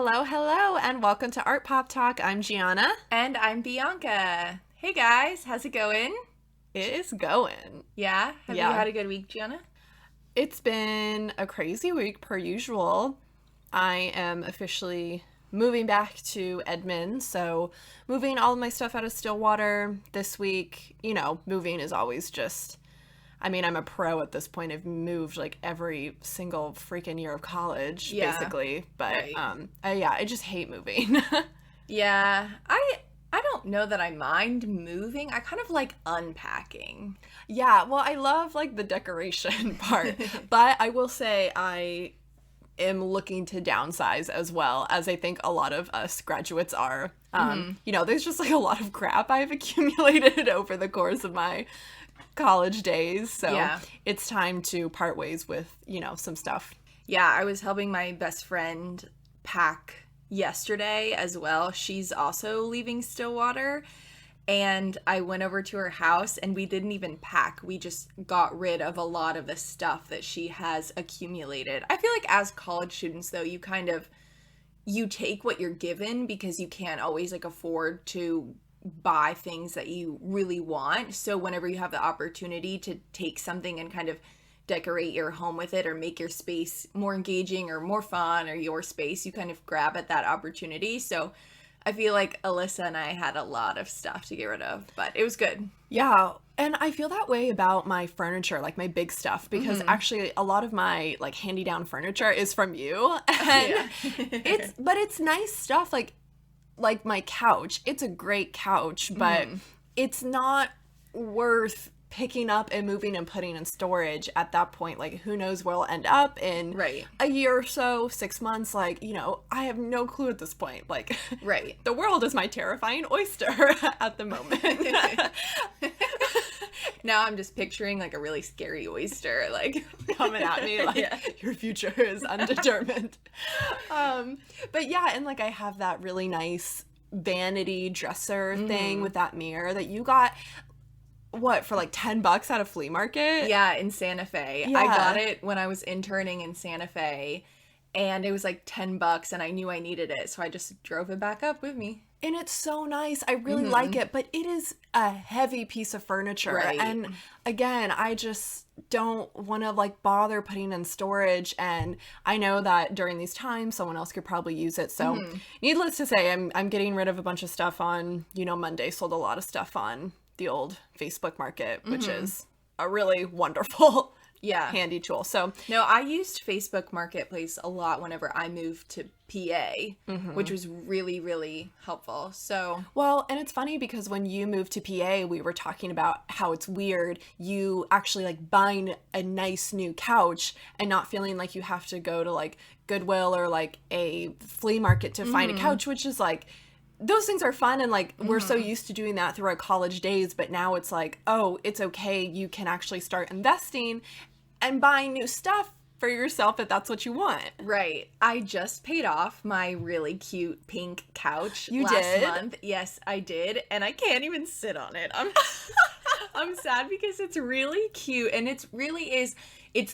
Hello, hello, and welcome to Art Pop Talk. I'm Gianna. And I'm Bianca. Hey guys, how's it going? It is going. Yeah? Have you had a good week, Gianna? It's been a crazy week per usual. I am officially moving back to Edmond, so moving all of my stuff out of Stillwater this week. You know, moving is always just... I'm a pro at this point. I've moved like every single freaking year of college, basically. But right. I just hate moving. Yeah, I don't know that I mind moving. I kind of like unpacking. Yeah, well, I love like the decoration part, but I will say I am looking to downsize as well, as I think a lot of us graduates are. You know, there's just like a lot of crap I've accumulated over the course of my college days, so it's time to part ways with, you know, some stuff. Yeah, I was helping my best friend pack yesterday as well. She's also leaving Stillwater, and I went over to her house and we didn't even pack. We just got rid of a lot of the stuff that she has accumulated. I feel like as college students though, you take what you're given because you can't always like afford to buy things that you really want. So whenever you have the opportunity to take something and kind of decorate your home with it or make your space more engaging or more fun or your space, you kind of grab at that opportunity. So I feel like Alyssa and I had a lot of stuff to get rid of, but it was good. Yeah, and I feel that way about my furniture, like my big stuff, because actually a lot of my like handy-down furniture is from you. And it's nice stuff, like my couch. It's a great couch, but it's not worth picking up and moving and putting in storage at that point. Like, who knows where we'll end up in a year or so, 6 months. Like, you know, I have no clue at this point. Like, the world is my terrifying oyster at the moment. Now I'm just picturing like a really scary oyster like coming at me like your future is undetermined. But yeah, and like I have that really nice vanity dresser thing with that mirror that you got for like $10 at a flea market? Yeah, in Santa Fe. I got it when I was interning in Santa Fe, and it was like $10 and I knew I needed it, so I just drove it back up with me. And it's so nice. I really like it, but it is a heavy piece of furniture. And again, I just don't want to like bother putting in storage. And I know that during these times, someone else could probably use it. So needless to say, I'm getting rid of a bunch of stuff on, you know, Monday. Sold a lot of stuff on the old Facebook Market, which is a really wonderful handy tool. So no, I used Facebook Marketplace a lot whenever I moved to PA, which was really, really helpful. So well, and it's funny because when you moved to PA, we were talking about how it's weird you actually like buying a nice new couch and not feeling like you have to go to like Goodwill or like a flea market to find a couch, which is like, those things are fun, and like we're so used to doing that through our college days, but now it's like, oh, it's okay, you can actually start investing and buying new stuff for yourself if that's what you want. Right. I just paid off my really cute pink couch last month. Yes, I did, and I can't even sit on it. I'm sad because it's really cute, and it's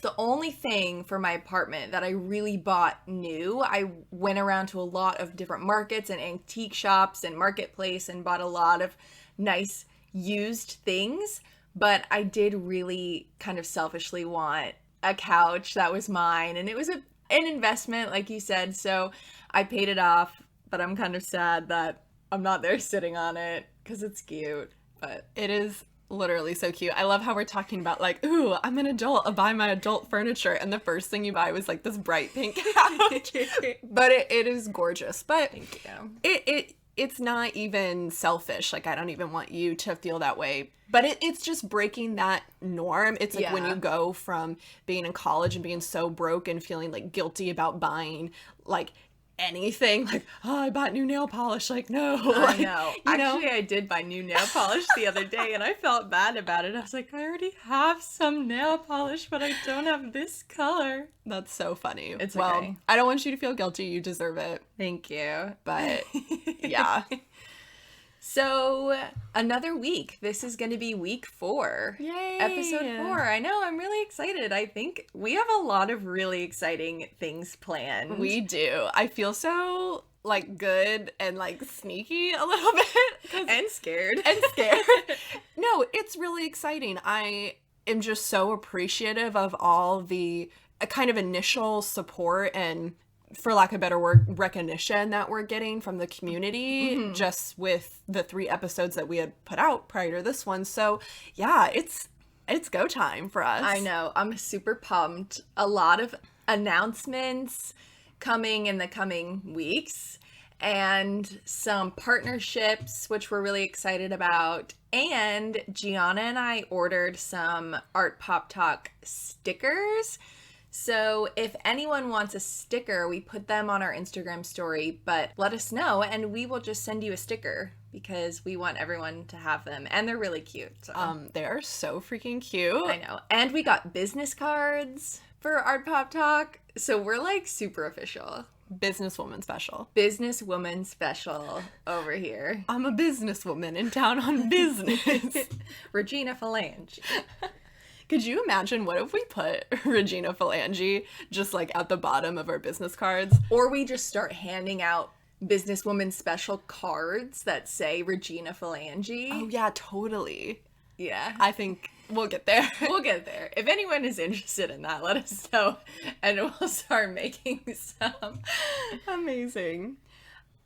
the only thing for my apartment that I really bought new. I went around to a lot of different markets and antique shops and marketplace and bought a lot of nice used things, but I did really kind of selfishly want a couch that was mine, and it was an investment, like you said, so I paid it off, but I'm kind of sad that I'm not there sitting on it because it's cute, but it is literally so cute. I love how we're talking about like, ooh, I'm an adult, I'll buy my adult furniture, and the first thing you buy was like this bright pink couch. But it is gorgeous. But thank you. It's not even selfish. Like, I don't even want you to feel that way. But it's just breaking that norm. It's like when you go from being in college and being so broke and feeling like guilty about buying like anything, like, oh, I bought new nail polish, like, no. I know. Actually, I did buy new nail polish the other day, and I felt bad about it. I was like, I already have some nail polish, but I don't have this color. That's so funny. It's well, okay. I don't want you to feel guilty. You deserve it. Thank you. But, yeah. So, another week. This is going to be week 4. Yay! Episode 4. I know, I'm really excited. I think we have a lot of really exciting things planned. We do. I feel so, like, good and, like, sneaky a little bit. And scared. No, it's really exciting. I am just so appreciative of all the kind of initial support and, for lack of a better word, recognition that we're getting from the community just with the 3 episodes that we had put out prior to this one. So yeah, it's go time for us. I know. I'm super pumped. A lot of announcements coming in the coming weeks and some partnerships, which we're really excited about. And Gianna and I ordered some Art Pop Talk stickers. So if anyone wants a sticker, we put them on our Instagram story, but let us know and we will just send you a sticker because we want everyone to have them and they're really cute. So. They are so freaking cute. I know. And we got business cards for Art Pop Talk. So we're like super official. Businesswoman special. Businesswoman special over here. I'm a businesswoman in town on business. Regina Phalange. Could you imagine what if we put Regina Phalange just like at the bottom of our business cards? Or we just start handing out businesswoman special cards that say Regina Phalange. Oh yeah, totally. Yeah. I think we'll get there. We'll get there. If anyone is interested in that, let us know and we'll start making some. Amazing.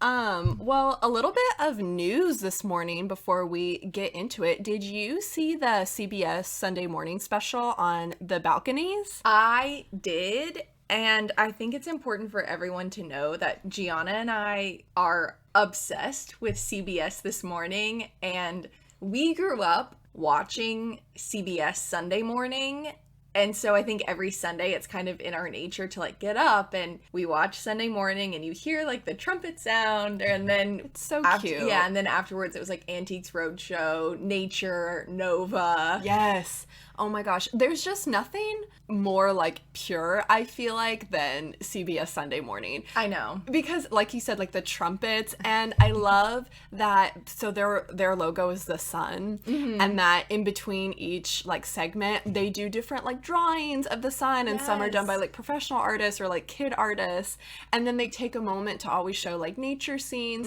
Well, a little bit of news this morning before we get into it. Did you see the CBS Sunday morning special on the balconies? I did, and I think it's important for everyone to know that Gianna and I are obsessed with CBS This Morning, and we grew up watching CBS Sunday Morning. And so I think every Sunday it's kind of in our nature to like get up and we watch Sunday morning and you hear like the trumpet sound and then it's so cute. Yeah, and then afterwards it was like Antiques Roadshow, Nature, Nova. Yes. Oh my gosh. There's just nothing more like pure, I feel like, than CBS Sunday morning. I know. Because like you said, like the trumpets, and I love that, so their logo is the sun, and that in between each like segment, they do different like drawings of the sun, and some are done by like professional artists or like kid artists, and then they take a moment to always show like nature scenes.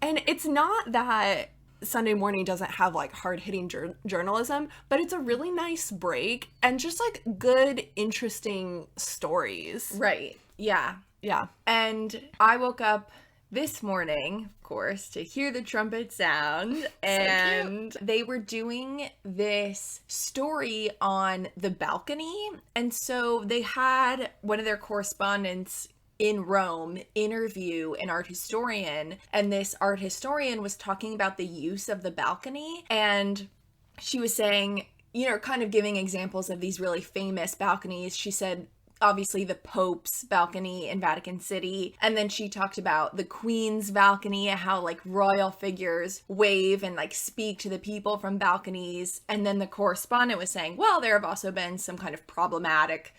And it's not that Sunday morning doesn't have like hard-hitting journalism, but it's a really nice break and just like good, interesting stories. Right. Yeah. Yeah. And I woke up this morning, of course, to hear the trumpet sound, and they were doing this story on the balcony. And so they had one of their correspondents in Rome interview an art historian, and this art historian was talking about the use of the balcony, and she was saying, you know, kind of giving examples of these really famous balconies. She said obviously the Pope's balcony in Vatican City, and then she talked about the Queen's balcony and how like royal figures wave and like speak to the people from balconies. And then the correspondent was saying, well, there have also been some kind of problematic,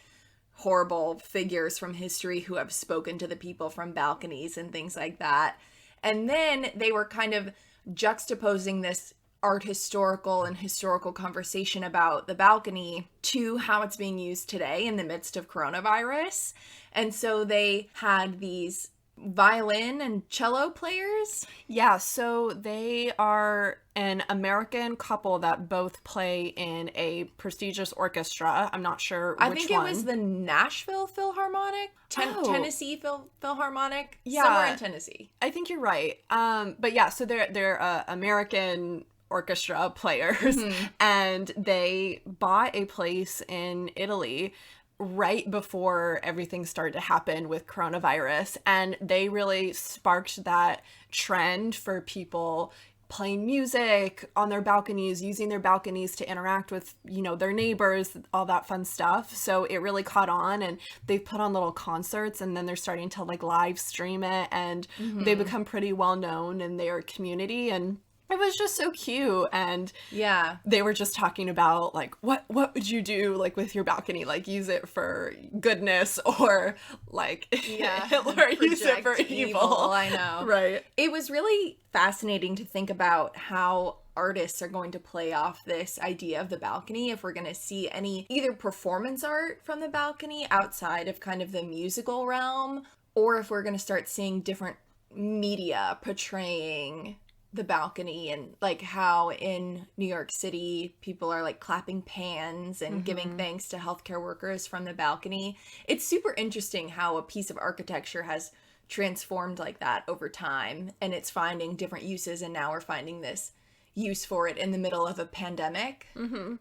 horrible figures from history who have spoken to the people from balconies and things like that. And then they were kind of juxtaposing this art historical and historical conversation about the balcony to how it's being used today in the midst of coronavirus. And so they had these violin and cello players. Yeah, so they are an American couple that both play in a prestigious orchestra. I'm not sure which one. I think it was the Nashville Philharmonic, Tennessee Philharmonic, yeah, somewhere in Tennessee. I think you're right. But yeah, so they're American orchestra players, and they bought a place in Italy right before everything started to happen with coronavirus, and they really sparked that trend for people playing music on their balconies, using their balconies to interact with, you know, their neighbors, all that fun stuff. So it really caught on, and they've put on little concerts, and then they're starting to like live stream it, and they become pretty well known in their community. And It was just so cute. And Yeah. they were just talking about, like, what would you do, like, with your balcony? Like, use it for goodness, or, like, Hitler use it for evil. I know. Right. It was really fascinating to think about how artists are going to play off this idea of the balcony, if we're going to see any either performance art from the balcony outside of kind of the musical realm, or if we're going to start seeing different media portraying the balcony, and like how in New York City people are like clapping pans and giving thanks to healthcare workers from the balcony. It's super interesting how a piece of architecture has transformed like that over time, and it's finding different uses, and now we're finding this use for it in the middle of a pandemic,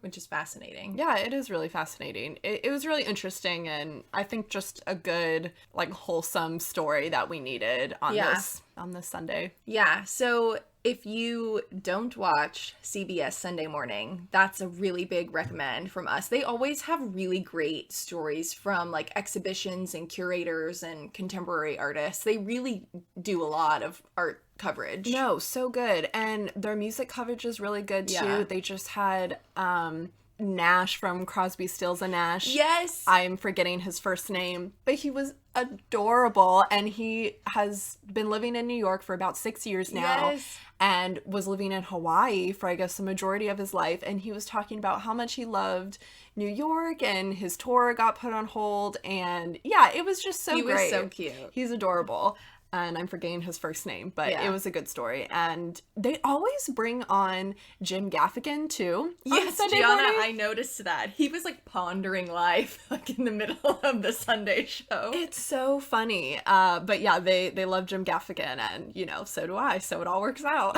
which is fascinating. Yeah, it is really fascinating. It was really interesting, and I think just a good, like, wholesome story that we needed on this Sunday. Yeah, so if you don't watch CBS Sunday Morning, that's a really big recommend from us. They always have really great stories from like exhibitions and curators and contemporary artists. They really do a lot of art coverage. No, so good. And their music coverage is really good too. Yeah. They just had Nash from Crosby, Stills and Nash. Yes. I'm forgetting his first name, but he was adorable, and he has been living in New York for about 6 years now. Yes. And was living in Hawaii for, I guess, the majority of his life. And he was talking about how much he loved New York, and his tour got put on hold. And yeah, it was just so great. He was so cute. He's adorable. And I'm forgetting his first name, but it was a good story. And they always bring on Jim Gaffigan too. Yes, Gianna, I noticed that. He was like pondering life like in the middle of the Sunday show. It's so funny. But yeah, they love Jim Gaffigan, and you know, so do I. So it all works out.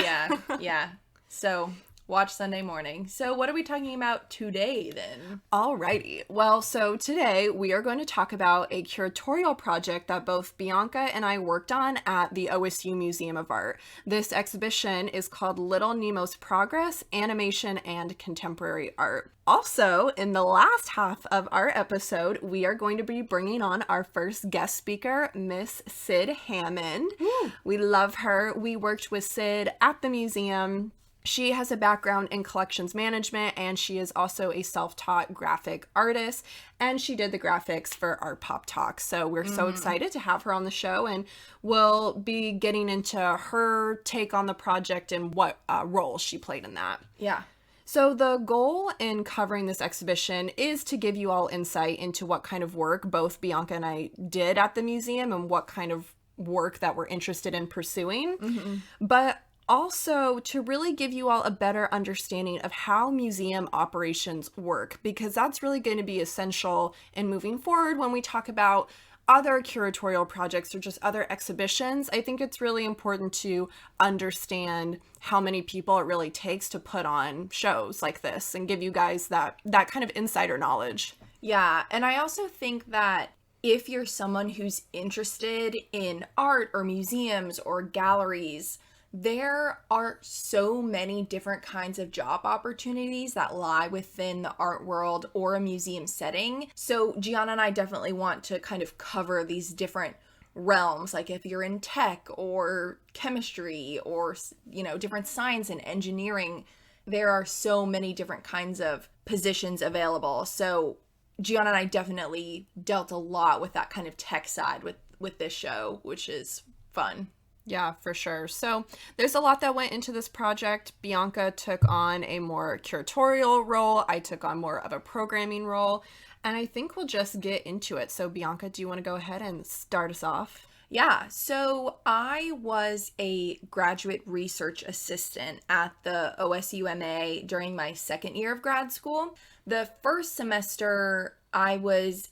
Yeah. So watch Sunday Morning. So what are we talking about today then? Alrighty. Well, so today we are going to talk about a curatorial project that both Bianca and I worked on at the OSU Museum of Art. This exhibition is called Little Nemo's Progress, Animation and Contemporary Art. Also, in the last half of our episode, we are going to be bringing on our first guest speaker, Miss Syd Hammond. Woo. We love her. We worked with Syd at the museum. She has a background in collections management, and she is also a self-taught graphic artist, and she did the graphics for Art Pop Talk. So we're so excited to have her on the show, and we'll be getting into her take on the project and what role she played in that. Yeah. So the goal in covering this exhibition is to give you all insight into what kind of work both Bianca and I did at the museum, and what kind of work that we're interested in pursuing. But also to really give you all a better understanding of how museum operations work, because that's really going to be essential in moving forward when we talk about other curatorial projects or just other exhibitions. I think it's really important to understand how many people it really takes to put on shows like this, and give you guys that kind of insider knowledge. Yeah, and I also think that if you're someone who's interested in art or museums or galleries, there are so many different kinds of job opportunities that lie within the art world or a museum setting. So Gianna and I definitely want to kind of cover these different realms, like if you're in tech or chemistry or, you know, different science and engineering, there are so many different kinds of positions available. So Gianna and I definitely dealt a lot with that kind of tech side with this show, which is fun. Yeah, for sure. So there's a lot that went into this project. Bianca took on a more curatorial role. I took on more of a programming role. And I think we'll just get into it. So Bianca, do you want to go ahead and start us off? Yeah, so I was a graduate research assistant at the OSUMA during my second year of grad school. The first semester, I was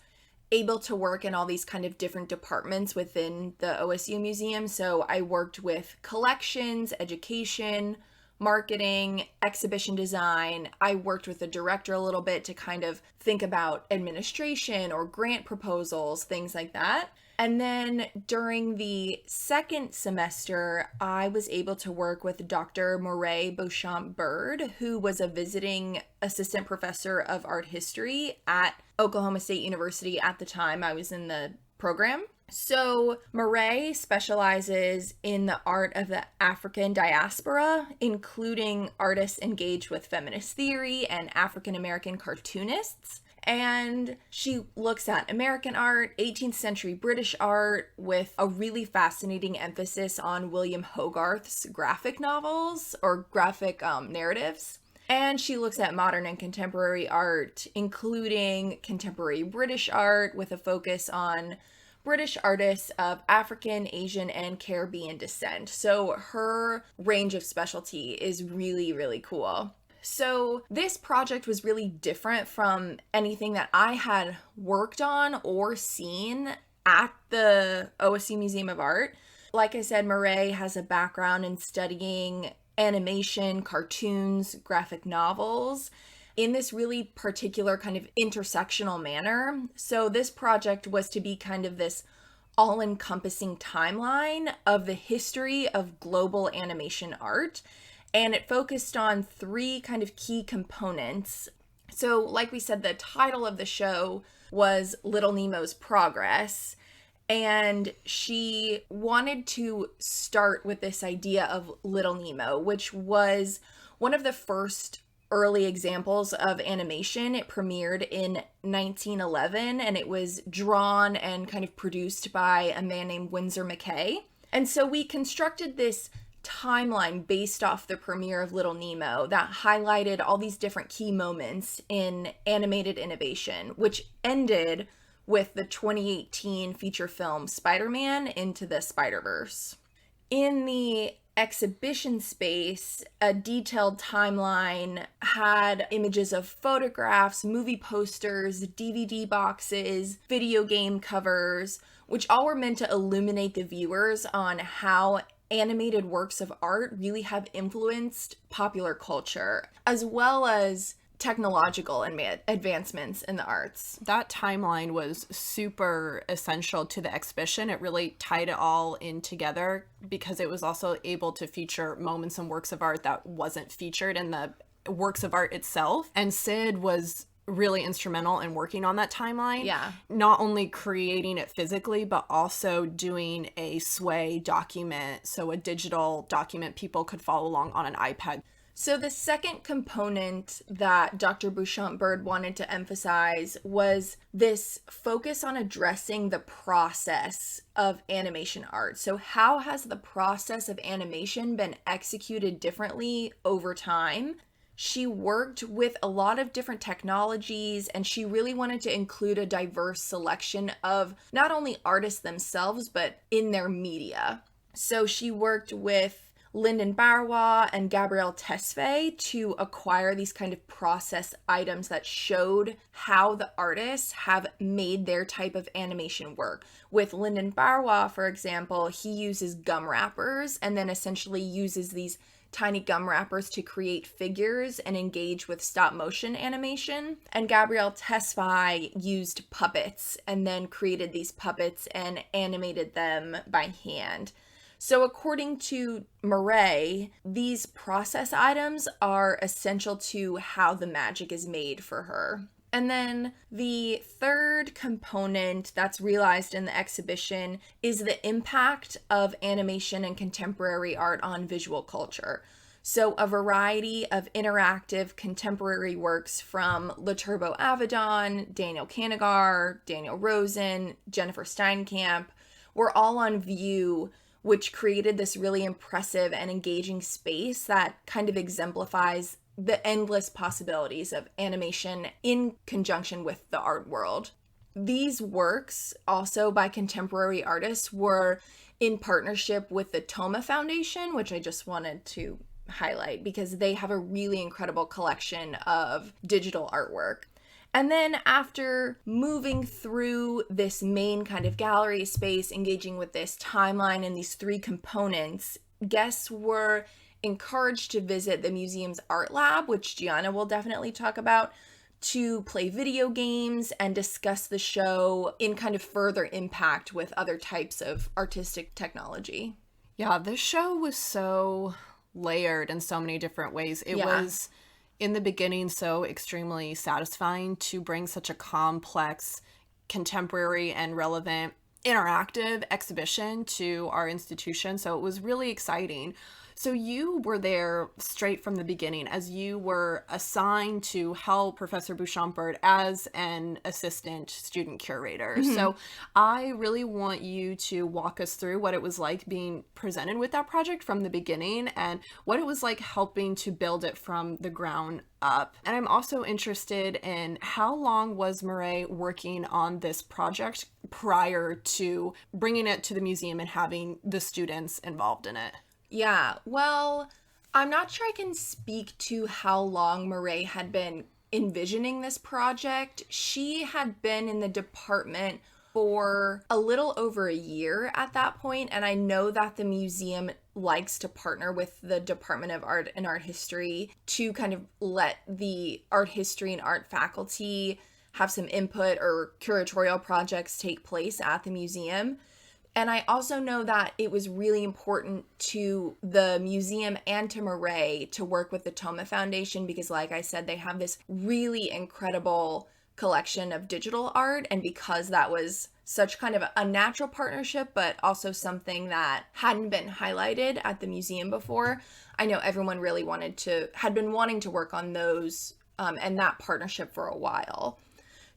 able to work in all these kind of different departments within the OSU Museum. So I worked with collections, education, marketing, exhibition design. I worked with the director a little bit to kind of think about administration or grant proposals, things like that. And then during the second semester, I was able to work with Dr. Moray Beauchamp-Bird, who was a visiting assistant professor of art history at Oklahoma State University at the time I was in the program. So Murray specializes in the art of the African diaspora, including artists engaged with feminist theory and African American cartoonists. And she looks at American art, 18th century British art, with a really fascinating emphasis on William Hogarth's graphic novels or graphic narratives. And she looks at modern and contemporary art, including contemporary British art, with a focus on British artists of African, Asian, and Caribbean descent. So her range of specialty is really, really cool. So this project was really different from anything that I had worked on or seen at the OSU Museum of Art. Like I said, Murray has a background in studying animation, cartoons, graphic novels, in this really particular kind of intersectional manner. So this project was to be kind of this all-encompassing timeline of the history of global animation art. And it focused on 3 kind of key components. So like we said, the title of the show was Little Nemo's Progress. And she wanted to start with this idea of Little Nemo, which was one of the first early examples of animation. It premiered in 1911, and it was drawn and kind of produced by a man named Winsor McCay. And so we constructed this timeline based off the premiere of Little Nemo that highlighted all these different key moments in animated innovation, which ended with the 2018 feature film Spider-Man Into the Spider-Verse. In the exhibition space, a detailed timeline had images of photographs, movie posters, DVD boxes, video game covers, which all were meant to illuminate the viewers on how animated works of art really have influenced popular culture, as well as technological advancements in the arts. That timeline was super essential to the exhibition. It really tied it all in together because it was also able to feature moments and works of art that wasn't featured in the works of art itself. And Syd was really instrumental in working on that timeline. Yeah. Not only creating it physically, but also doing a sway document, so a digital document people could follow along on an iPad. So the second component that Dr. Bouchant-Bird wanted to emphasize was this focus on addressing the process of animation art. So how has the process of animation been executed differently over time? She worked with a lot of different technologies, and she really wanted to include a diverse selection of not only artists themselves, but in their media. So she worked with Lyndon Barrois and Gabrielle Tesfaye to acquire these kind of process items that showed how the artists have made their type of animation work. With Lyndon Barrois, for example, he uses gum wrappers and then essentially uses these tiny gum wrappers to create figures and engage with stop motion animation. And Gabrielle Tesfaye used puppets and then created these puppets and animated them by hand. So according to Murray, these process items are essential to how the magic is made for her. And then the third component that's realized in the exhibition is the impact of animation and contemporary art on visual culture. So a variety of interactive contemporary works from La Turbo Avedon, Daniel Kanagar, Daniel Rosen, Jennifer Steinkamp were all on view, which created this really impressive and engaging space that kind of exemplifies the endless possibilities of animation in conjunction with the art world. These works, also by contemporary artists, were in partnership with the Toma Foundation, which I just wanted to highlight because they have a really incredible collection of digital artwork. And then after moving through this main kind of gallery space, engaging with this timeline and these 3 components, guests were encouraged to visit the museum's art lab, which Gianna will definitely talk about, to play video games and discuss the show in kind of further impact with other types of artistic technology. Yeah, this show was so layered in so many different ways. It was, in the beginning, so extremely satisfying to bring such a complex, contemporary, and relevant interactive exhibition to our institution. So it was really exciting. So you were there straight from the beginning, as you were assigned to help Professor Bouchampert as an assistant student curator. Mm-hmm. So I really want you to walk us through what it was like being presented with that project from the beginning and what it was like helping to build it from the ground up. And I'm also interested in how long was Murray working on this project prior to bringing it to the museum and having the students involved in it? Yeah, well, I'm not sure I can speak to how long Murray had been envisioning this project. She had been in the department for a little over a year at that point, and I know that the museum likes to partner with the Department of Art and Art History to kind of let the art history and art faculty have some input or curatorial projects take place at the museum. And I also know that it was really important to the museum and to Murray to work with the Toma Foundation because, like I said, they have this really incredible collection of digital art. And because that was such kind of a natural partnership, but also something that hadn't been highlighted at the museum before, I know everyone really had been wanting to work on those and that partnership for a while.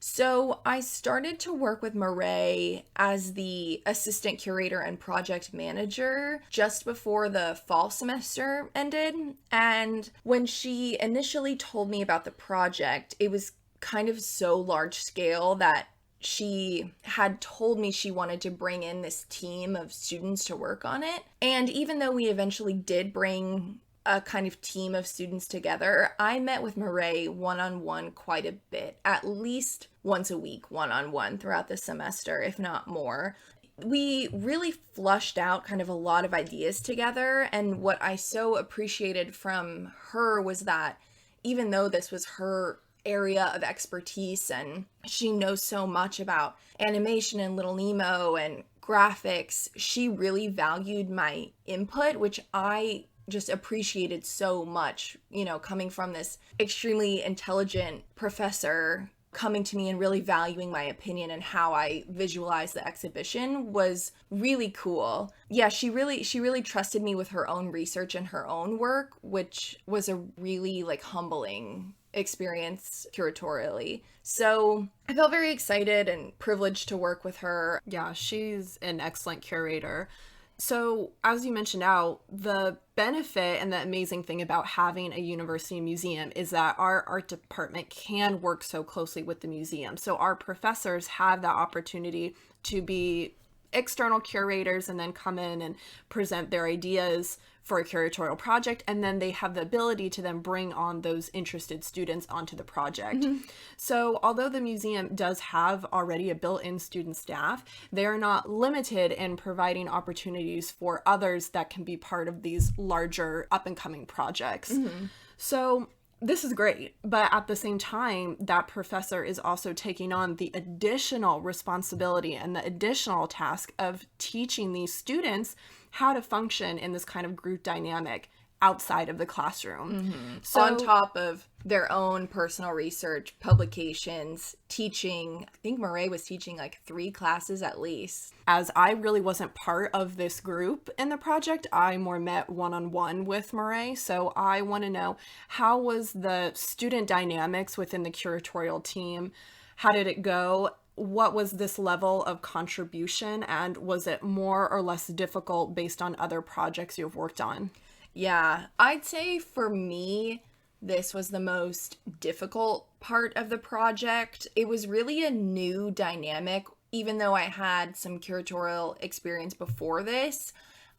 So I started to work with Murray as the assistant curator and project manager just before the fall semester ended. And when she initially told me about the project, it was kind of so large scale that she had told me she wanted to bring in this team of students to work on it. And even though we eventually did bring a kind of team of students together, I met with Murray one-on-one quite a bit, at least once a week one-on-one throughout the semester, if not more. We really flushed out kind of a lot of ideas together, and what I so appreciated from her was that even though this was her area of expertise and she knows so much about animation and Little Nemo and graphics, she really valued my input, which I just appreciated so much, coming from this extremely intelligent professor coming to me and really valuing my opinion and how I visualize the exhibition was really cool. Yeah, she really trusted me with her own research and her own work, which was a really humbling experience curatorially. So I felt very excited and privileged to work with her. Yeah, she's an excellent curator. So, as you mentioned out, the benefit and the amazing thing about having a university museum is that our art department can work so closely with the museum. So our professors have that opportunity to be external curators and then come in and present their ideas for a curatorial project, and then they have the ability to then bring on those interested students onto the project. Mm-hmm. So although the museum does have already a built-in student staff, they are not limited in providing opportunities for others that can be part of these larger up-and-coming projects. Mm-hmm. So this is great, but at the same time, that professor is also taking on the additional responsibility and the additional task of teaching these students how to function in this kind of group dynamic outside of the classroom. Mm-hmm. So, on top of their own personal research, publications, teaching. I think Murray was teaching 3 classes at least. As I really wasn't part of this group in the project, I more met one-on-one with Murray. So I want to know, how was the student dynamics within the curatorial team? How did it go? What was this level of contribution, and was it more or less difficult based on other projects you've worked on? Yeah, I'd say for me, this was the most difficult part of the project. It was really a new dynamic. Even though I had some curatorial experience before this,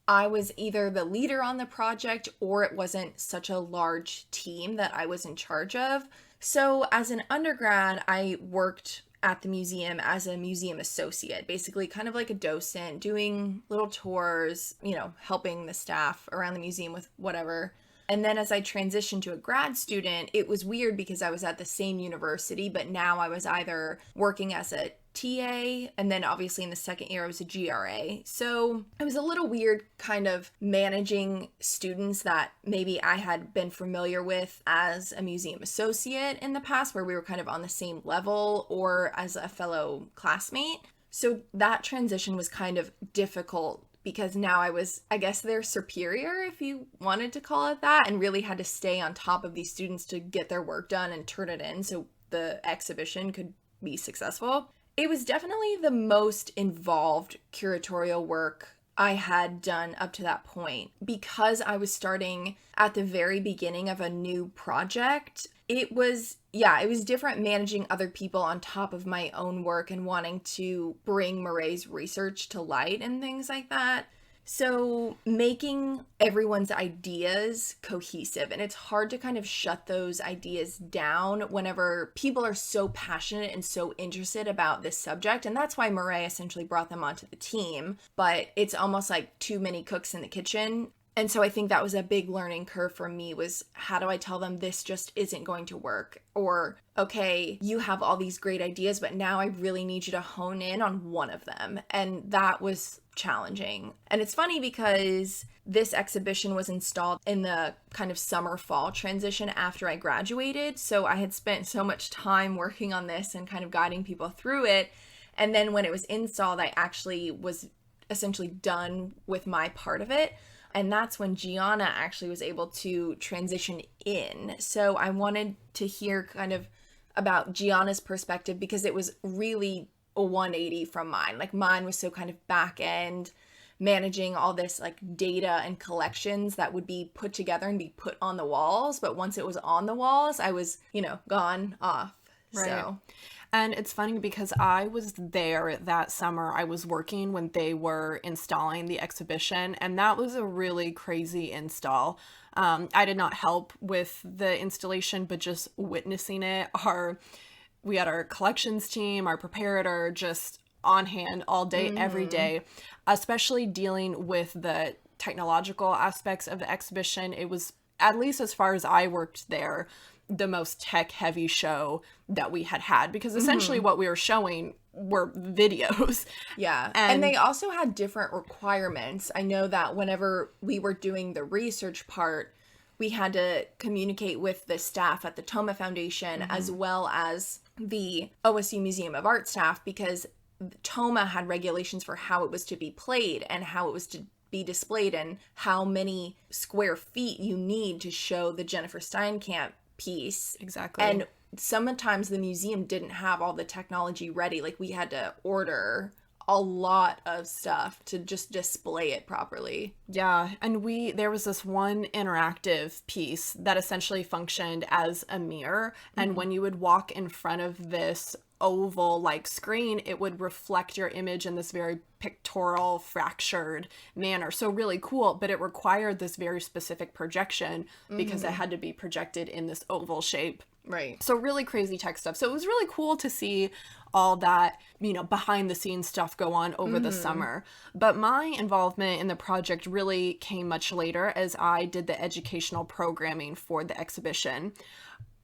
I was either the leader on the project or it wasn't such a large team that I was in charge of. So as an undergrad, I worked at the museum as a museum associate, basically kind of like a docent, doing little tours, helping the staff around the museum with whatever. And then as I transitioned to a grad student, it was weird because I was at the same university, but now I was either working as a TA, and then obviously in the second year I was a GRA. So it was a little weird kind of managing students that maybe I had been familiar with as a museum associate in the past, where we were kind of on the same level, or as a fellow classmate. So that transition was kind of difficult because now I was, I guess, their superior, if you wanted to call it that, and really had to stay on top of these students to get their work done and turn it in so the exhibition could be successful. It was definitely the most involved curatorial work I had done up to that point. Because I was starting at the very beginning of a new project, it was different managing other people on top of my own work and wanting to bring Murray's research to light and things like that. So making everyone's ideas cohesive, and it's hard to kind of shut those ideas down whenever people are so passionate and so interested about this subject. And that's why Murray essentially brought them onto the team, but it's almost like too many cooks in the kitchen. And so I think that was a big learning curve for me, was how do I tell them this just isn't going to work? Or, okay, you have all these great ideas, but now I really need you to hone in on one of them. And that was challenging. And it's funny because this exhibition was installed in the kind of summer-fall transition after I graduated. So I had spent so much time working on this and kind of guiding people through it. And then when it was installed, I actually was essentially done with my part of it. And that's when Gianna actually was able to transition in. So I wanted to hear kind of about Gianna's perspective, because it was really a 180 from mine. Like, mine was so kind of back end, managing all this like data and collections that would be put together and be put on the walls. But once it was on the walls, I was, gone off. Right. So. And it's funny because I was there that summer. I was working when they were installing the exhibition, and that was a really crazy install. I did not help with the installation, but just witnessing it, we had our collections team, our preparator, just on hand all day, every day, especially dealing with the technological aspects of the exhibition. It was, at least as far as I worked there, the most tech-heavy show that we had, because essentially what we were showing were videos. Yeah. And they also had different requirements. I know that whenever we were doing the research part, we had to communicate with the staff at the Toma Foundation as well as the OSU Museum of Art staff, because Toma had regulations for how it was to be played and how it was to be displayed and how many square feet you need to show the Jennifer Steinkamp piece. Exactly. And sometimes the museum didn't have all the technology ready. Like, we had to order a lot of stuff to just display it properly. Yeah, and there was this one interactive piece that essentially functioned as a mirror, and when you would walk in front of this oval like screen, it would reflect your image in this very pictorial, fractured manner. So really cool, but it required this very specific projection because it had to be projected in this oval shape. Right. So really crazy tech stuff. So it was really cool to see all that, behind the scenes stuff go on over the summer. But my involvement in the project really came much later, as I did the educational programming for the exhibition,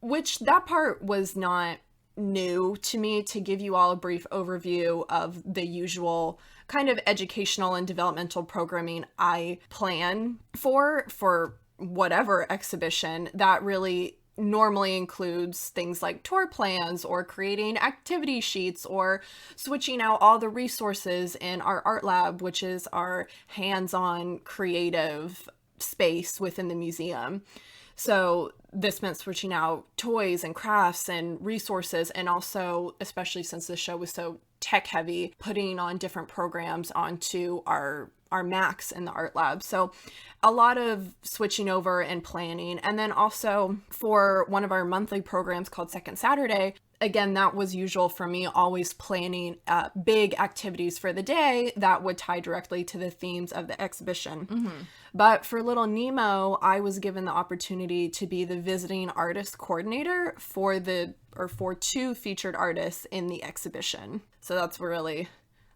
which that part was not new to me. To give you all a brief overview of the usual kind of educational and developmental programming I plan for whatever exhibition, that really normally includes things like tour plans or creating activity sheets or switching out all the resources in our art lab, which is our hands-on creative space within the museum. So this meant switching out toys and crafts and resources, and also, especially since the show was so tech heavy, putting on different programs onto our Macs in the art lab. So a lot of switching over and planning. And then also for one of our monthly programs called Second Saturday, again, that was usual for me, always planning big activities for the day that would tie directly to the themes of the exhibition. But for Little Nemo, I was given the opportunity to be the visiting artist coordinator for two featured artists in the exhibition. So that's really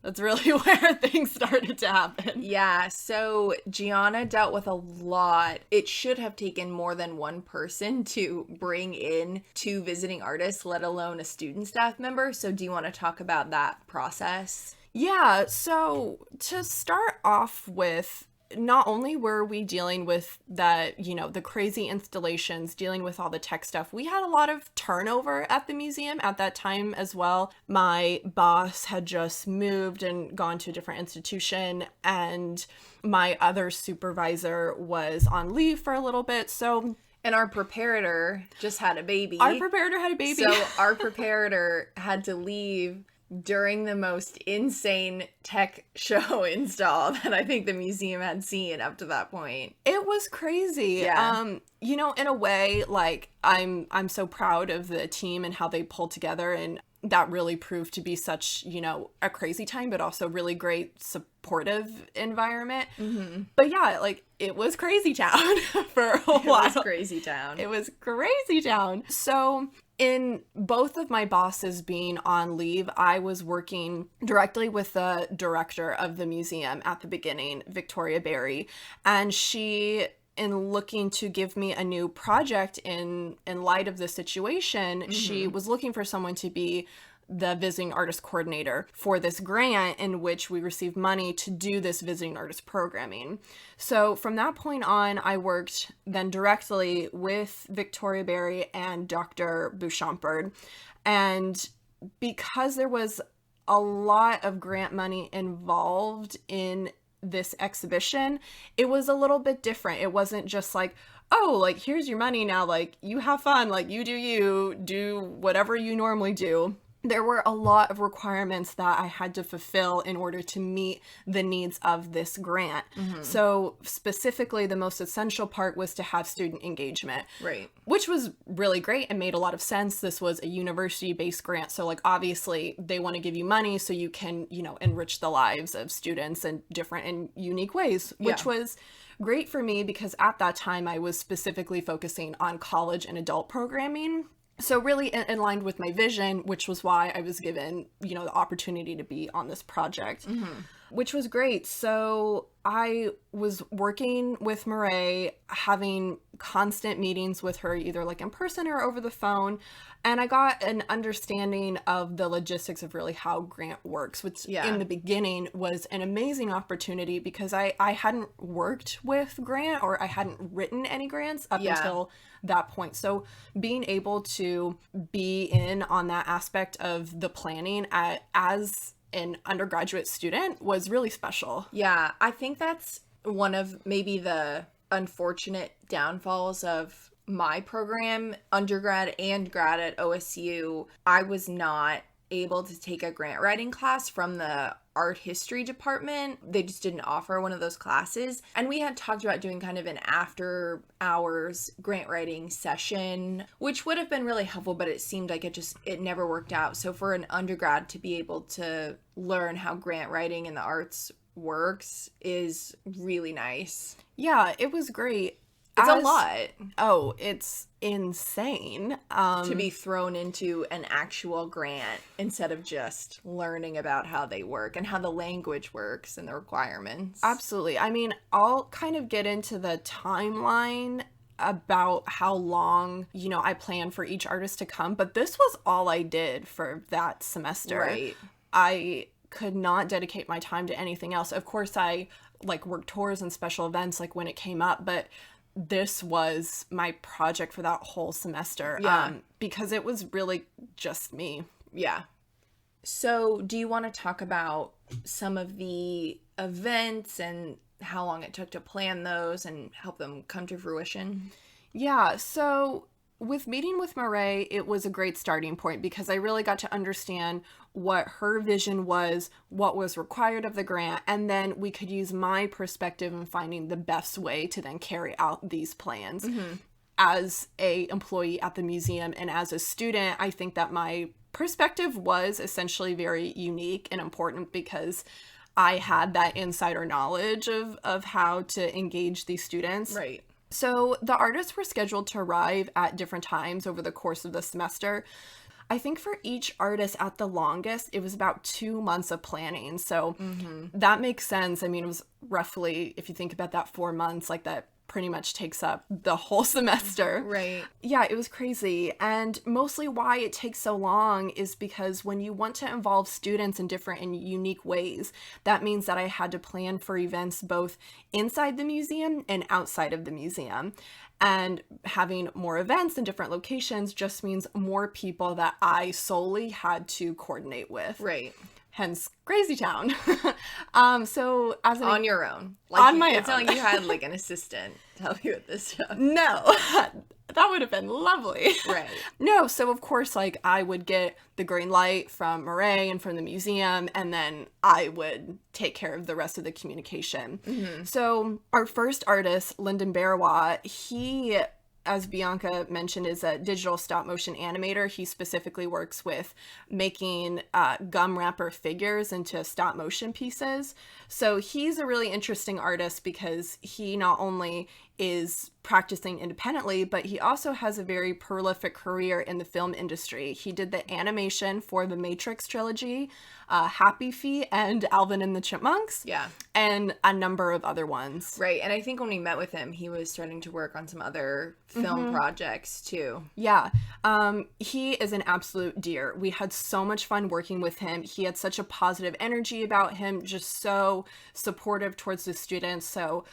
where things started to happen. Yeah, so Gianna dealt with a lot. It should have taken more than one person to bring in two visiting artists, let alone a student staff member. So do you want to talk about that process? Yeah, so to start off with, not only were we dealing with that, the crazy installations, dealing with all the tech stuff, we had a lot of turnover at the museum at that time as well. My boss had just moved and gone to a different institution, and my other supervisor was on leave for a little bit. So... And our preparator just had a baby. Our preparator had a baby. So our preparator had to leave during the most insane tech show install that I think the museum had seen up to that point. It was crazy. Yeah. In a way, like, I'm so proud of the team and how they pulled together, and that really proved to be such, a crazy time, but also really great supportive environment. Mm-hmm. But yeah, like, it was crazy town for a while. It was crazy town. It was crazy town. So in both of my bosses being on leave, I was working directly with the director of the museum at the beginning, Victoria Berry, and she, in looking to give me a new project in light of the situation, she was looking for someone to be the visiting artist coordinator for this grant in which we received money to do this visiting artist programming. So from that point on, I worked then directly with Victoria Berry and Dr. Bouchampard. And because there was a lot of grant money involved in this exhibition, it was a little bit different. It wasn't just like, oh, like, here's your money now, like, you have fun, like, you do whatever you normally do. There were a lot of requirements that I had to fulfill in order to meet the needs of this grant. Mm-hmm. So specifically, the most essential part was to have student engagement. Right. Which was really great and made a lot of sense. This was a university-based grant. So, like, obviously, they want to give you money so you can, enrich the lives of students in different and unique ways, which was great for me because at that time, I was specifically focusing on college and adult programming. So really in line with my vision, which was why I was given, the opportunity to be on this project, which was great. So I was working with Murray, having constant meetings with her, either like in person or over the phone. And I got an understanding of the logistics of really how grant works, which in the beginning was an amazing opportunity because I hadn't worked with grant, or I hadn't written any grants up until that point. So being able to be in on that aspect of the planning as an undergraduate student was really special. Yeah, I think that's one of maybe the unfortunate downfalls of my program, undergrad and grad at OSU. I was not able to take a grant writing class from the art history department. They just didn't offer one of those classes. And we had talked about doing kind of an after hours grant writing session, which would have been really helpful, but it seemed like it never worked out. So for an undergrad to be able to learn how grant writing in the arts works is really nice. Yeah, it was great. It's a lot. Oh, it's insane. To be thrown into an actual grant instead of just learning about how they work and how the language works and the requirements. Absolutely. I mean, I'll kind of get into the timeline about how long, I plan for each artist to come, but this was all I did for that semester. Right. I could not dedicate my time to anything else. Of course, I worked tours and special events when it came up, but this was my project for that whole semester. Because it was really just me. Yeah. So do you want to talk about some of the events and how long it took to plan those and help them come to fruition? Yeah. So with meeting with Murray, it was a great starting point because I really got to understand what her vision was, what was required of the grant, and then we could use my perspective in finding the best way to then carry out these plans. Mm-hmm. As a employee at the museum and as a student, I think that my perspective was essentially very unique and important because I had that insider knowledge of how to engage these students. Right. So the artists were scheduled to arrive at different times over the course of the semester. I think for each artist at the longest, it was about 2 months of planning. So that makes sense. I mean, it was roughly, if you think about that, 4 months, that pretty much takes up the whole semester. Right. Yeah, it was crazy. And mostly why it takes so long is because when you want to involve students in different and unique ways, that means that I had to plan for events both inside the museum and outside of the museum. And having more events in different locations just means more people that I solely had to coordinate with. Right. Hence Crazy Town. So as an on your own. On my own. It's not like you had like an assistant to help you with this stuff. No. That would have been lovely. Right. No, so of course, like, I would get the green light from Murray and from the museum, and then I would take care of the rest of the communication. Mm-hmm. So our first artist, Lyndon Barawa, he, as Bianca mentioned, is a digital stop motion animator. He specifically works with making gum wrapper figures into stop motion pieces. So he's a really interesting artist because he not only is practicing independently, but he also has a very prolific career in the film industry. He did the animation for the Matrix trilogy, Happy Feet, and Alvin and the Chipmunks. Yeah. And a number of other ones. Right. And I think when we met with him, he was starting to work on some other film projects too. Yeah. He is an absolute dear. We had so much fun working with him. He had such a positive energy about him, just so supportive towards the students. So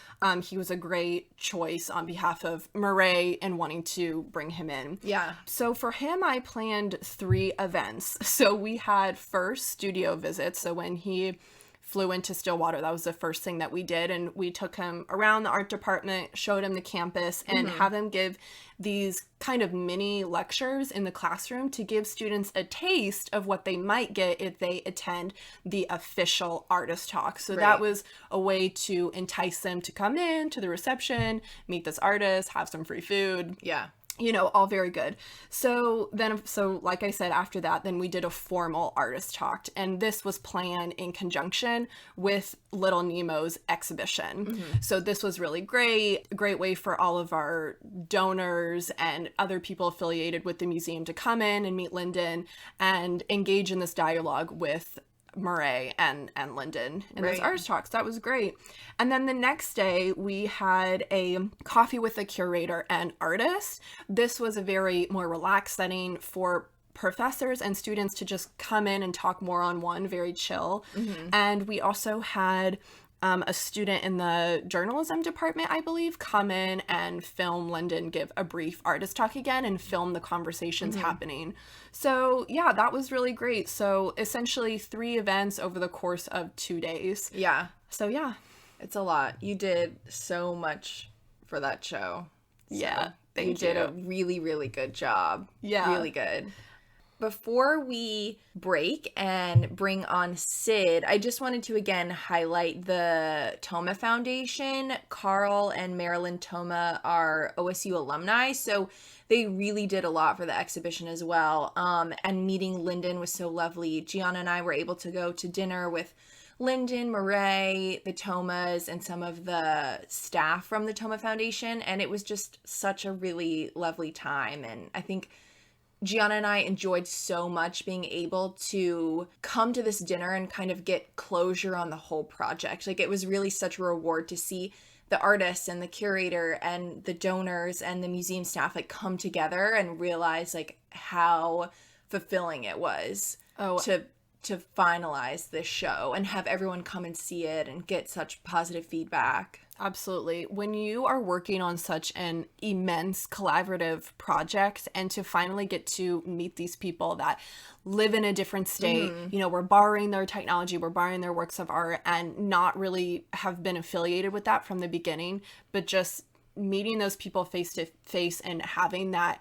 he was a great choice on behalf of Murray and wanting to bring him in. Yeah. So for him, I planned 3 events. So we had first studio visits. So when he flew into Stillwater, that was the first thing that we did, and we took him around the art department, showed him the campus, and have him give these kind of mini lectures in the classroom to give students a taste of what they might get if they attend the official artist talk. So that was a way to entice them to come in to the reception, meet this artist, have some free food. Yeah. You know, all very good. So like I said, after that, then we did a formal artist talk, and this was planned in conjunction with Little Nemo's exhibition. So this was really great, a great way for all of our donors and other people affiliated with the museum to come in and meet Lyndon and engage in this dialogue with Murray and Lyndon in those artist talks. That was great. And then the next day we had a coffee with a curator and artist. This was a very more relaxed setting for professors and students to just come in and talk more on one, very chill. And we also had a student in the journalism department, I believe, come in and film Lyndon give a brief artist talk again and film the conversations happening. So yeah, that was really great. So essentially 3 events over the course of 2 days. Yeah. So yeah. It's a lot. You did so much for that show. Yeah. Thank you. You did a really, really good job. Yeah. Really good. Before we break and bring on Syd, I just wanted to again highlight the Toma Foundation. Carl and Marilyn Toma are OSU alumni, so they really did a lot for the exhibition as well. And meeting Lyndon was so lovely. Gianna and I were able to go to dinner with Lyndon, Murray, the Tomas, and some of the staff from the Toma Foundation, and it was just such a really lovely time. And I think Gianna and I enjoyed so much being able to come to this dinner and kind of get closure on the whole project. Like, it was really such a reward to see the artists and the curator and the donors and the museum staff like come together and realize like how fulfilling it was to finalize this show and have everyone come and see it and get such positive feedback. Absolutely. When you are working on such an immense collaborative project and to finally get to meet these people that live in a different state, you know, we're borrowing their technology, we're borrowing their works of art and not really have been affiliated with that from the beginning, but just meeting those people face to face and having that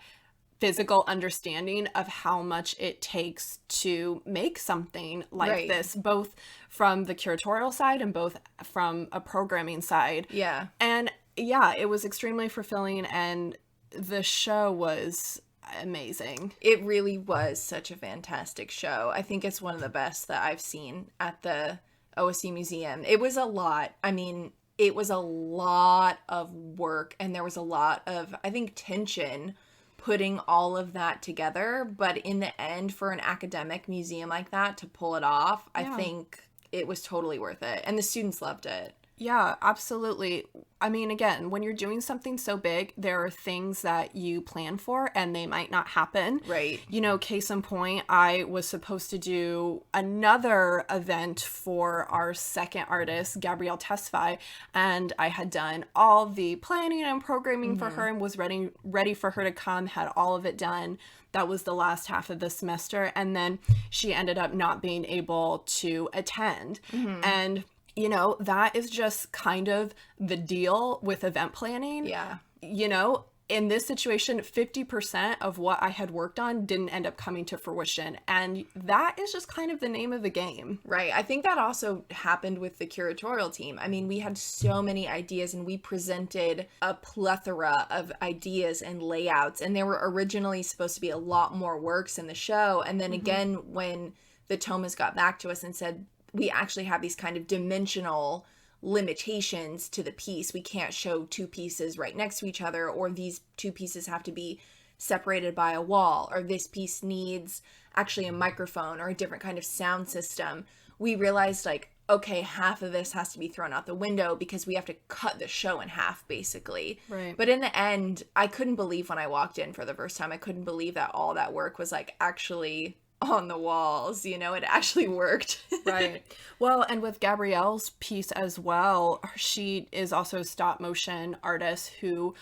physical understanding of how much it takes to make something like this, both from the curatorial side and both from a programming side. Yeah. And yeah, it was extremely fulfilling and the show was amazing. It really was such a fantastic show. I think it's one of the best that I've seen at the OSU Museum. It was a lot. I mean, it was a lot of work and there was a lot of, I think, tension putting all of that together, but in the end, for an academic museum like that to pull it off, I think it was totally worth it, and the students loved it. Yeah, absolutely. I mean, again, when you're doing something so big, there are things that you plan for and they might not happen. Right. You know, case in point, I was supposed to do another event for our second artist, Gabrielle Tesfaye, and I had done all the planning and programming for her and was ready for her to come, had all of it done. That was the last half of the semester, and then she ended up not being able to attend. And you know, that is just kind of the deal with event planning. Yeah. You know, in this situation, 50% of what I had worked on didn't end up coming to fruition. And that is just kind of the name of the game. Right. I think that also happened with the curatorial team. I mean, we had so many ideas and we presented a plethora of ideas and layouts. And there were originally supposed to be a lot more works in the show. And then again, when the Thomas got back to us and said, we actually have these kind of dimensional limitations to the piece. We can't show two pieces right next to each other, or these two pieces have to be separated by a wall, or this piece needs actually a microphone or a different kind of sound system. We realized, like, okay, half of this has to be thrown out the window because we have to cut the show in half, basically. Right. But in the end, I couldn't believe when I walked in for the first time, I couldn't believe that all that work was, like, actually on the walls, you know, it actually worked. Right. Well, and with Gabrielle's piece as well, she is also a stop motion artist who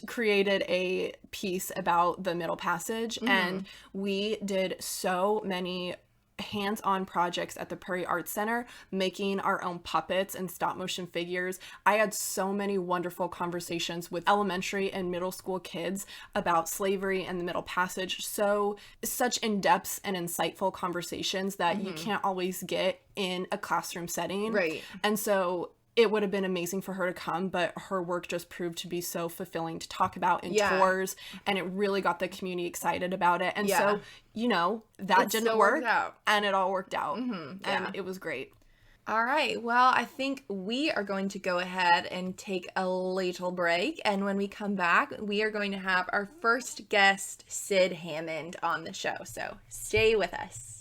created a piece about the Middle Passage. And we did so many hands-on projects at the Prairie Arts Center, making our own puppets and stop motion figures. I had so many wonderful conversations with elementary and middle school kids about slavery and the Middle Passage. Such in-depth and insightful conversations that you can't always get in a classroom setting. Right. And so it would have been amazing for her to come, but her work just proved to be so fulfilling to talk about in tours, and it really got the community excited about it. And so, you know, that didn't work, and it all worked out, and it was great. All right. Well, I think we are going to go ahead and take a little break, and when we come back, we are going to have our first guest, Syd Hammond, on the show. So stay with us.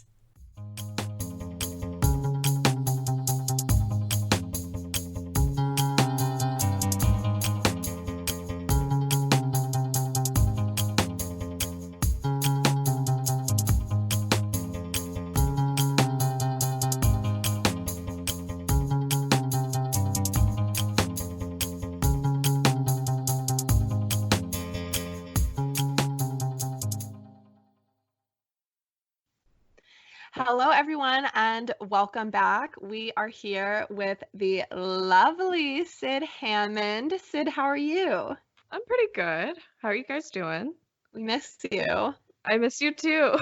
Hello, everyone, and welcome back. We are here with the lovely Syd Hammond. Syd, how are you? I'm pretty good. How are you guys doing? We missed you. I miss you too.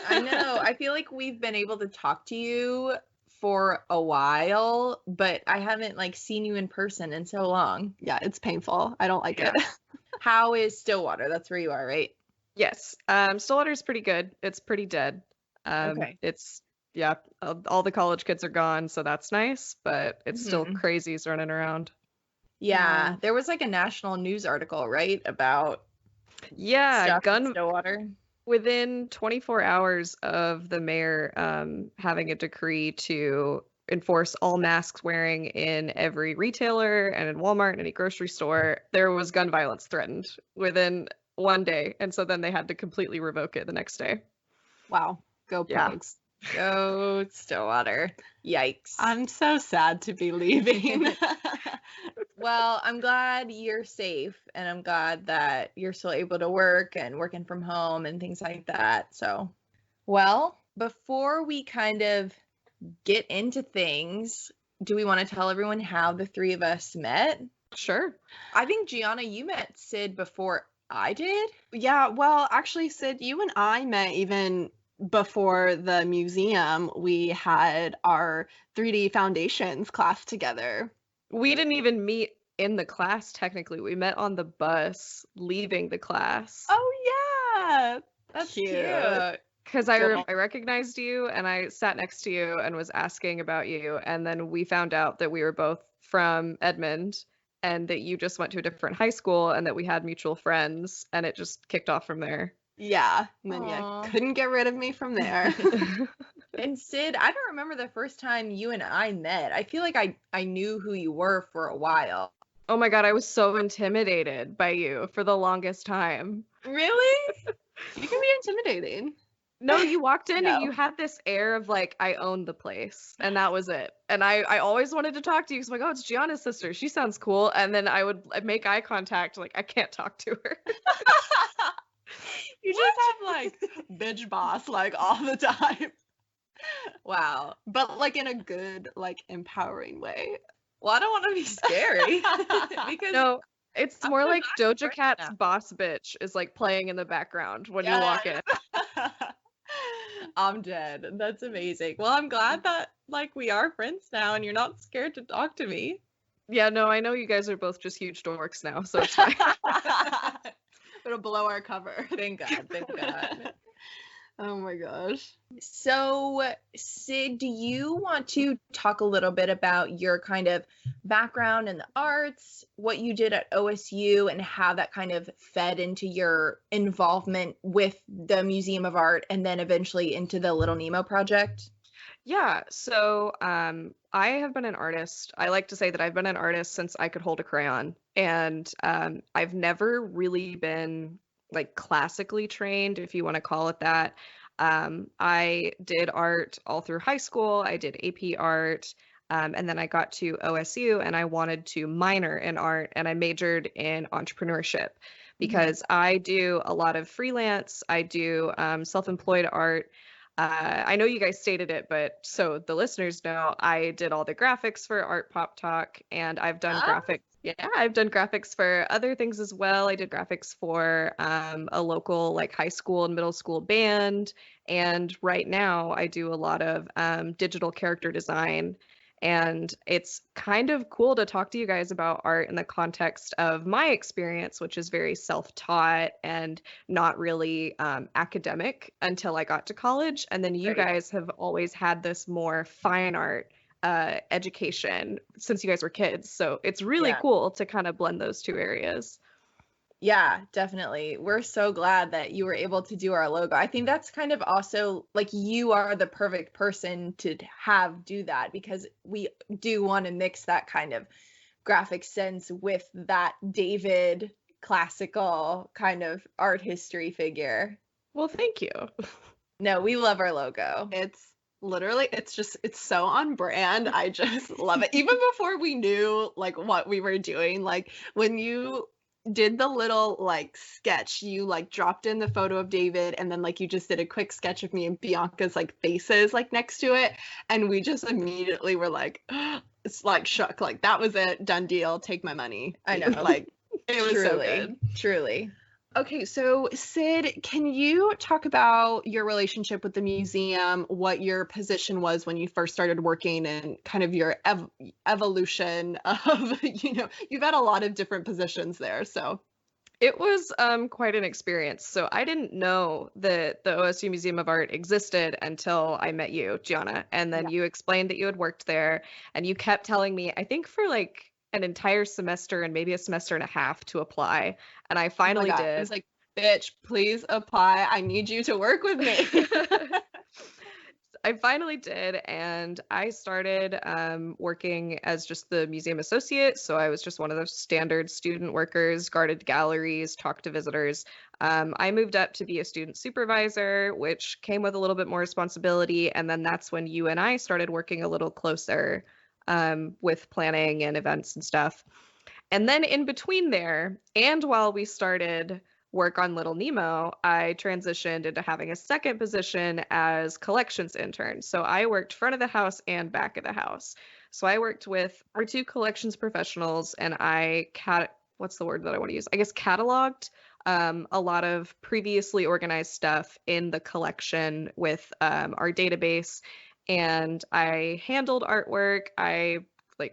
I know. I feel like we've been able to talk to you for a while, but I haven't like seen you in person in so long. Yeah, it's painful. I don't like it. How is Stillwater? That's where you are, right? Yes. Stillwater's pretty good. It's pretty dead. Okay. It's, all the college kids are gone, so that's nice, but it's still crazies running around. Yeah. There was like a national news article, right? About stuff in Stillwater. Within 24 hours of the mayor having a decree to enforce all masks wearing in every retailer and in Walmart and any grocery store, there was gun violence threatened within one day. And so then they had to completely revoke it the next day. Wow. Go Pugs. Go Stillwater. Yikes. I'm so sad to be leaving. Well, I'm glad you're safe, and I'm glad that you're still able to work and working from home and things like that. So, well, before we kind of get into things, do we want to tell everyone how the three of us met? Sure. I think, Gianna, you met Syd before I did. Yeah, well, actually, Syd, you and I met even before the museum. We had our 3D Foundations class together. We didn't even meet in the class, technically. We met on the bus leaving the class. Oh, yeah. That's cute. Because I recognized you, and I sat next to you and was asking about you, and then we found out that we were both from Edmond, and that you just went to a different high school, and that we had mutual friends, and it just kicked off from there. Yeah, and then couldn't get rid of me from there. And Syd, I don't remember the first time you and I met. I feel like I knew who you were for a while. Oh my God, I was so intimidated by you for the longest time. Really? You can be intimidating. No, you walked in and No. you had this air of like, I own the place. And that was it. And I always wanted to talk to you because I'm like, oh, it's Gianna's sister. She sounds cool. And then I would make eye contact, like, I can't talk to her. You just have like bitch boss like all the time. Wow. But like in a good, like empowering way. Well, I don't want to be scary because No, it's I'm more so like not Doja afraid Cat's now. Boss Bitch is like playing in the background when you walk in. I'm dead. That's amazing. Well, I'm glad that like we are friends now and you're not scared to talk to me. Yeah, no, I know you guys are both just huge dorks now, so it's fine. It'll blow our cover. Thank God. Thank God. Oh my gosh. So, Syd, do you want to talk a little bit about your kind of background in the arts, what you did at OSU, and how that kind of fed into your involvement with the Museum of Art and then eventually into the Little Nemo project? Yeah, so I have been an artist. I like to say that I've been an artist since I could hold a crayon. And I've never really been like classically trained, if you want to call it that. I did art all through high school. I did AP art. And then I got to OSU and I wanted to minor in art and I majored in entrepreneurship because I do a lot of freelance. I do self-employed art. I know you guys stated it, but so the listeners know, I did all the graphics for Art Pop Talk, and I've done graphics. Yeah, I've done graphics for other things as well. I did graphics for a local like high school and middle school band, and right now I do a lot of digital character design. And it's kind of cool to talk to you guys about art in the context of my experience, which is very self-taught and not really academic until I got to college. And then you guys have always had this more fine art education since you guys were kids. So it's really cool to kind of blend those two areas. Yeah, definitely. We're so glad that you were able to do our logo. I think that's kind of also like you are the perfect person to have do that because we do want to mix that kind of graphic sense with that David classical kind of art history figure. Well, thank you. No, we love our logo. It's literally, it's so on brand. I just love it. Even before we knew like what we were doing, like when you did the little like sketch, you like dropped in the photo of David and then like you just did a quick sketch of me and Bianca's like faces like next to it, and we just immediately were like it's like shook, like that was it, done deal, take my money. I know. Like it was so good. Truly. Okay, so Syd, can you talk about your relationship with the museum, what your position was when you first started working, and kind of your evolution of, you've had a lot of different positions there, so. It was quite an experience. So I didn't know that the OSU Museum of Art existed until I met you, Gianna, and then you explained that you had worked there, and you kept telling me, I think for like an entire semester and maybe a semester and a half to apply. And I finally did. I was like, bitch, please apply. I need you to work with me. I finally did, and I started working as just the museum associate. So I was just one of those standard student workers, guarded galleries, talked to visitors. I moved up to be a student supervisor, which came with a little bit more responsibility. And then that's when you and I started working a little closer with planning and events and stuff. And then in between there, and while we started work on Little Nemo, I transitioned into having a second position as collections intern. So I worked front of the house and back of the house. So I worked with our two collections professionals, and what's the word that I want to use? I guess cataloged a lot of previously organized stuff in the collection with our database. And I handled artwork. I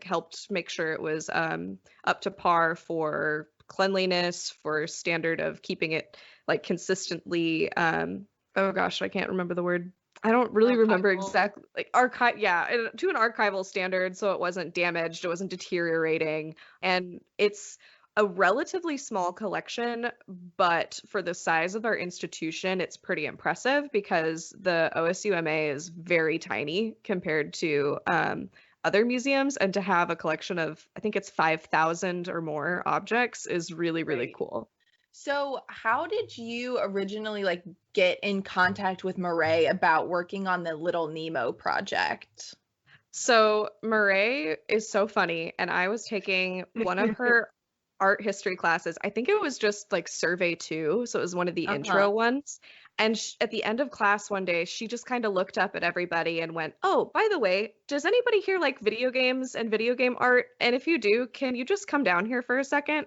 helped make sure it was up to par for cleanliness, for standard of keeping it like consistently. Oh gosh, I can't remember the word. I don't really remember exactly, like to an archival standard, so it wasn't damaged, it wasn't deteriorating. And it's a relatively small collection, but for the size of our institution, it's pretty impressive because the OSUMA is very tiny compared to other museums, and to have a collection of, I think it's 5,000 or more objects is really, really Right. cool. So, how did you originally like get in contact with Murray about working on the Little Nemo project? So Murray is so funny, and I was taking one of her art history classes. I think it was just like survey 2, so it was one of the Uh-huh. intro ones. And at the end of class one day, she just kind of looked up at everybody and went, "Oh, by the way, does anybody here like video games and video game art? And if you do, can you just come down here for a second?"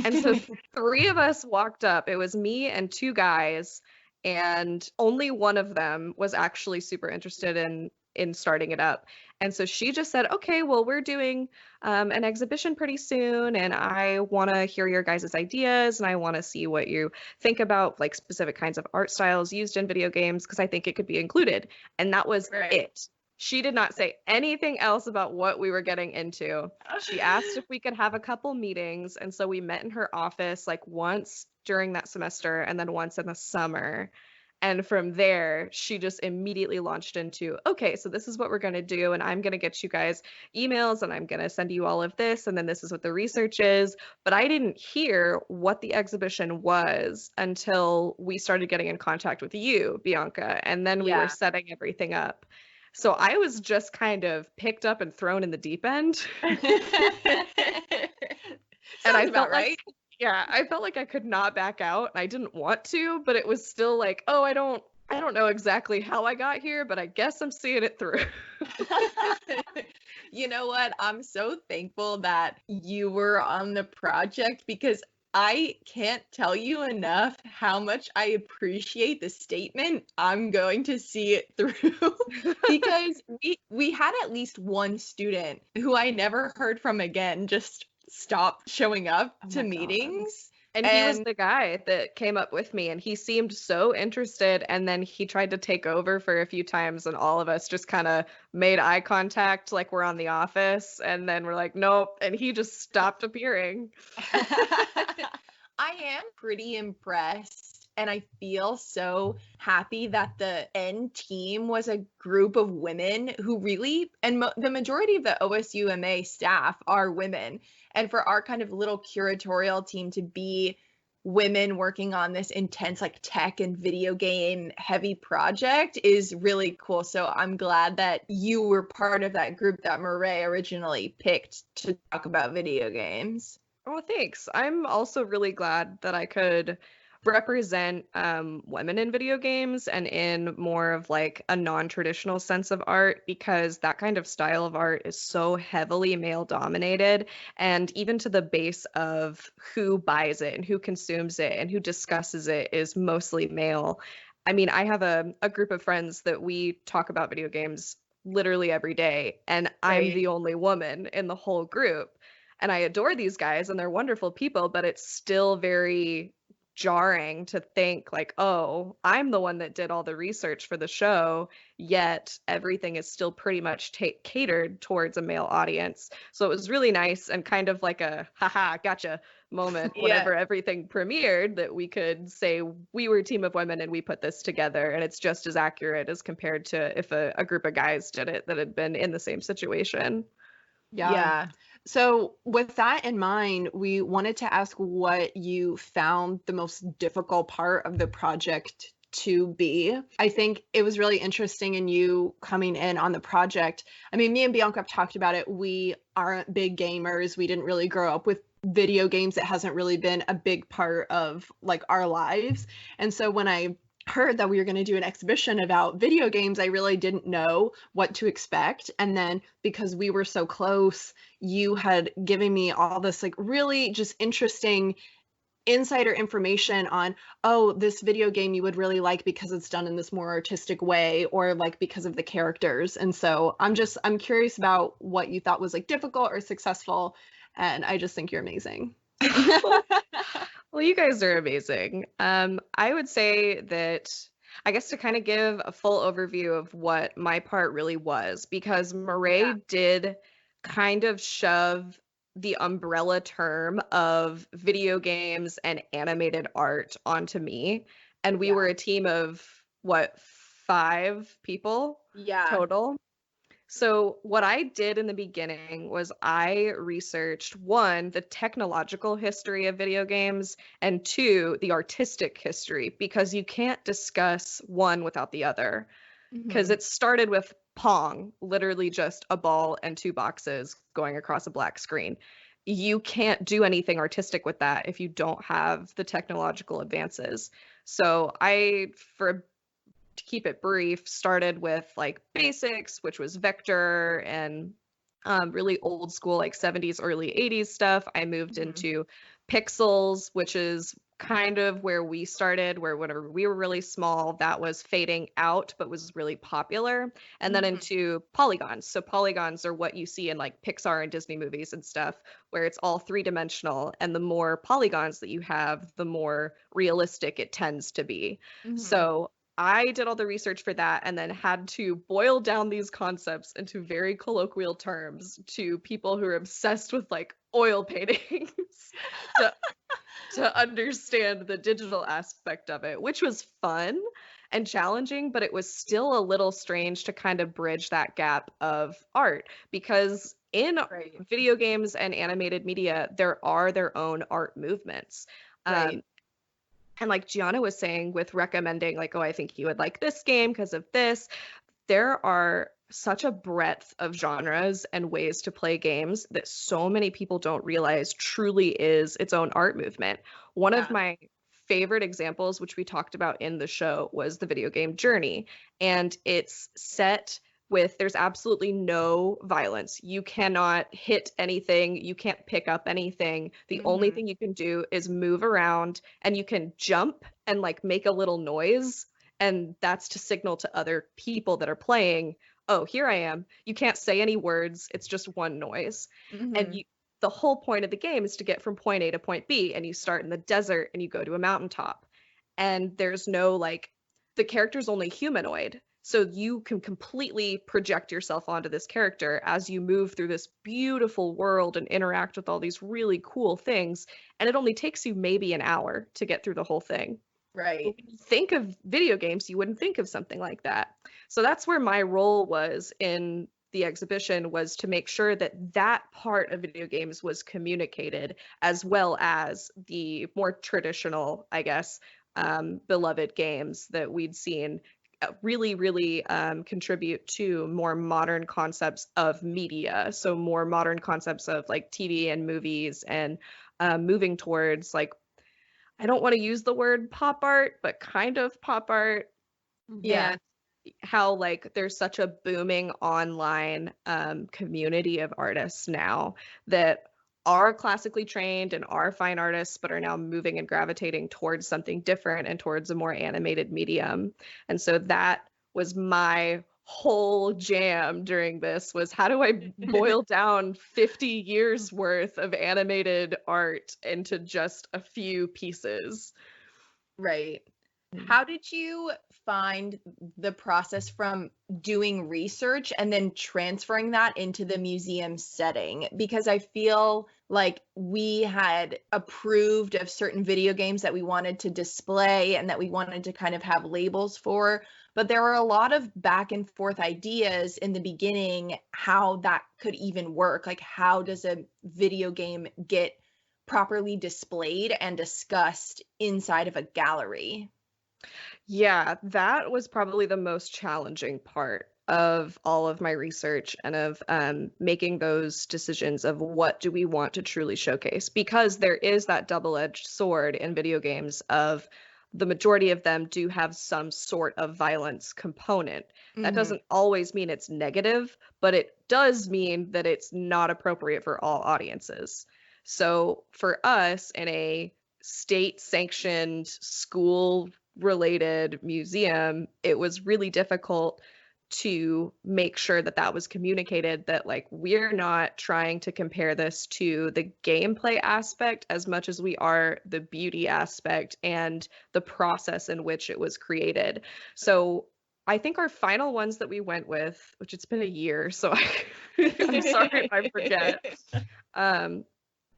And so 3 of us walked up. It was me and 2 guys, and only one of them was actually super interested in starting it up. And so she just said, "Okay, well, we're doing an exhibition pretty soon, and I want to hear your guys' ideas, and I want to see what you think about like specific kinds of art styles used in video games, because I think it could be included." And that was Right. it. She did not say anything else about what we were getting into. She asked if we could have a couple meetings, and so we met in her office like once during that semester and then once in the summer. And from there, she just immediately launched into, "Okay, so this is what we're going to do. And I'm going to get you guys emails and I'm going to send you all of this. And then this is what the research is." But I didn't hear what the exhibition was until we started getting in contact with you, Bianca. And then we were Yeah. setting everything up. So I was just kind of picked up and thrown in the deep end. Sounds And I about felt right. like, yeah, I felt like I could not back out, and I didn't want to, but it was still like, oh, I don't know exactly how I got here, but I guess I'm seeing it through. You know what? I'm so thankful that you were on the project because I can't tell you enough how much I appreciate the statement, "I'm going to see it through." Because we had at least one student who I never heard from again just stop showing up Oh to my God. meetings. And he was And the guy that came up with me, and he seemed so interested, and then he tried to take over for a few times, and all of us just kind of made eye contact like we're on The Office, and then we're like, "Nope," and he just stopped appearing. I am pretty impressed, and I feel so happy that the end team was a group of women who really, and the majority of the OSUMA staff are women. And for our kind of little curatorial team to be women working on this intense, like tech and video game heavy project is really cool. So I'm glad that you were part of that group that Murray originally picked to talk about video games. Oh, thanks. I'm also really glad that I could represent women in video games and in more of like a non-traditional sense of art, because that kind of style of art is so heavily male dominated, and even to the base of who buys it and who consumes it and who discusses it is mostly male. I mean, I have a group of friends that we talk about video games literally every day, and I'm Right. the only woman in the whole group. And I adore these guys and they're wonderful people, but it's still very jarring to think like, "Oh, I'm the one that did all the research for the show, yet everything is still pretty much catered towards a male audience." So it was really nice and kind of like a haha, gotcha moment Yeah. whenever everything premiered, that we could say we were a team of women and we put this together, and it's just as accurate as compared to if a group of guys did it that had been in the same situation. Yeah. Yeah. So, with that in mind, we wanted to ask what you found the most difficult part of the project to be. I think it was really interesting in you coming in on the project. I mean, me and Bianca have talked about it. We aren't big gamers. We didn't really grow up with video games. It hasn't really been a big part of like our lives. And so when I heard that we were going to do an exhibition about video games, I really didn't know what to expect. And then because we were so close, you had given me all this like really just interesting insider information on, oh, this video game you would really like because it's done in this more artistic way, or like because of the characters. And so I'm curious about what you thought was like difficult or successful. And I just think you're amazing. Well, you guys are amazing. I would say that, I guess, to kind of give a full overview of what my part really was, because Murray Yeah. did kind of shove the umbrella term of video games and animated art onto me. And we were a team of what, 5 people total. So what I did in the beginning was I researched, one, the technological history of video games, and two, the artistic history, because you can't discuss one without the other. Because it started with Pong, literally just a ball and 2 boxes going across a black screen. You can't do anything artistic with that if you don't have the technological advances. So to keep it brief, started with like basics, which was vector and really old school, like 70s, early 80s stuff. I moved into pixels, which is kind of where we started, where whenever we were really small, that was fading out, but was really popular. And then into polygons. So polygons are what you see in like Pixar and Disney movies and stuff, where it's all 3-dimensional. And the more polygons that you have, the more realistic it tends to be. So I did all the research for that and then had to boil down these concepts into very colloquial terms to people who are obsessed with like oil paintings to understand the digital aspect of it, which was fun and challenging, but it was still a little strange to kind of bridge that gap of art, because in video games and animated media, there are their own art movements. And like Gianna was saying with recommending like, oh, I think you would like this game because of this, there are such a breadth of genres and ways to play games that so many people don't realize truly is its own art movement. One of my favorite examples, which we talked about in the show, was the video game Journey. And it's set with, there's absolutely no violence. You cannot hit anything. You can't pick up anything. The only thing you can do is move around, and you can jump and like make a little noise. And that's to signal to other people that are playing, oh, here I am. You can't say any words. It's just one noise. And the whole point of the game is to get from point A to point B. And you start in the desert and you go to a mountaintop. And there's no like, the character's only humanoid. So you can completely project yourself onto this character as you move through this beautiful world and interact with all these really cool things. And it only takes you maybe an hour to get through the whole thing. Right. When you think of video games, you wouldn't think of something like that. So that's where my role was in the exhibition, was to make sure that that part of video games was communicated, as well as the more traditional, I guess, beloved games that we'd seen really contribute to more modern concepts of media. So more modern concepts of like TV and movies, and moving towards like, I don't want to use the word pop art, but kind of pop art. And how like there's such a booming online community of artists now that are classically trained and are fine artists, but are now moving and gravitating towards something different and towards a more animated medium. And so that was my whole jam during this, was how do I boil down 50 years worth of animated art into just a few pieces? Right. How did you find the process from doing research and then transferring that into the museum setting? Because I feel like we had approved of certain video games that we wanted to display and that we wanted to kind of have labels for, but there were a lot of back and forth ideas in the beginning how that could even work. Like, how does a video game get properly displayed and discussed inside of a gallery? Yeah, that was probably the most challenging part of all of my research and of making those decisions of what do we want to truly showcase, because there is that double-edged sword in video games of the majority of them do have some sort of violence component. That doesn't always mean it's negative, but it does mean that it's not appropriate for all audiences. So for us in a state-sanctioned school related museum, it was really difficult to make sure that that was communicated, that like we're not trying to compare this to the gameplay aspect as much as we are the beauty aspect and the process in which it was created. So I think our final ones that we went with, which it's been a year, so I'm sorry if I forget.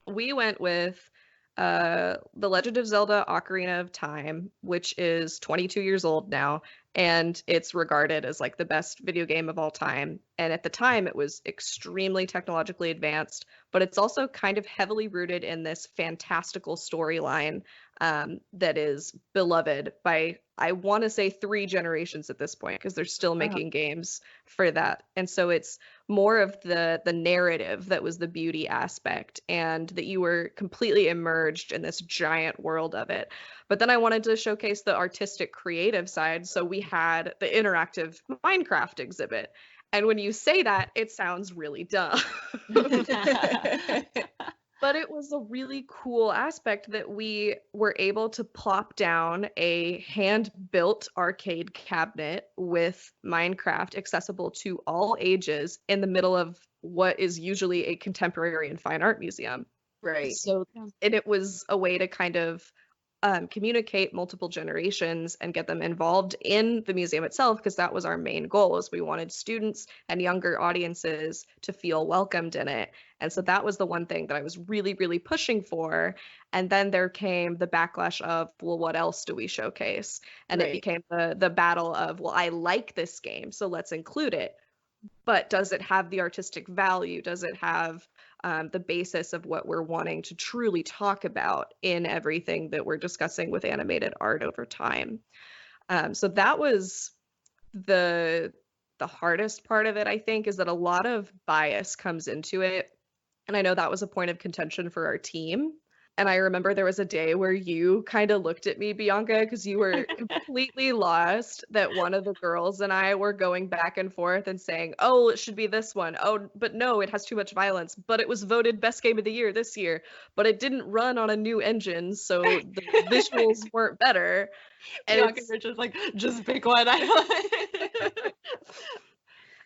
We went with The Legend of Zelda Ocarina of Time, which is 22 years old now, and it's regarded as like the best video game of all time. And at the time, it was extremely technologically advanced, but it's also kind of heavily rooted in this fantastical storyline that is beloved by, I want to say, 3 generations at this point, because they're still making games for that. And so it's more of the narrative that was the beauty aspect, and that you were completely immersed in this giant world of it. But then I wanted to showcase the artistic creative side, so we had the interactive Minecraft exhibit. And when you say that, it sounds really dumb. But it was a really cool aspect that we were able to plop down a hand-built arcade cabinet with Minecraft accessible to all ages in the middle of what is usually a contemporary and fine art museum. Right. So, and it was a way to kind of communicate multiple generations and get them involved in the museum itself, because that was our main goal, is we wanted students and younger audiences to feel welcomed in it. And so that was the one thing that I was really, really pushing for. And then there came the backlash of, well, what else do we showcase? And it became the battle of, well, I like this game, so let's include it. But does it have the artistic value? Does it have the basis of what we're wanting to truly talk about in everything that we're discussing with animated art over time? So that was the hardest part of it, I think, is that a lot of bias comes into it. And I know that was a point of contention for our team. And I remember there was a day where you kind of looked at me, Bianca, because you were completely lost, that one of the girls and I were going back and forth and saying, oh, it should be this one. Oh, but no, it has too much violence. But it was voted best game of the year this year. But it didn't run on a new engine, so the visuals weren't better. And Bianca, you're just like, just pick one.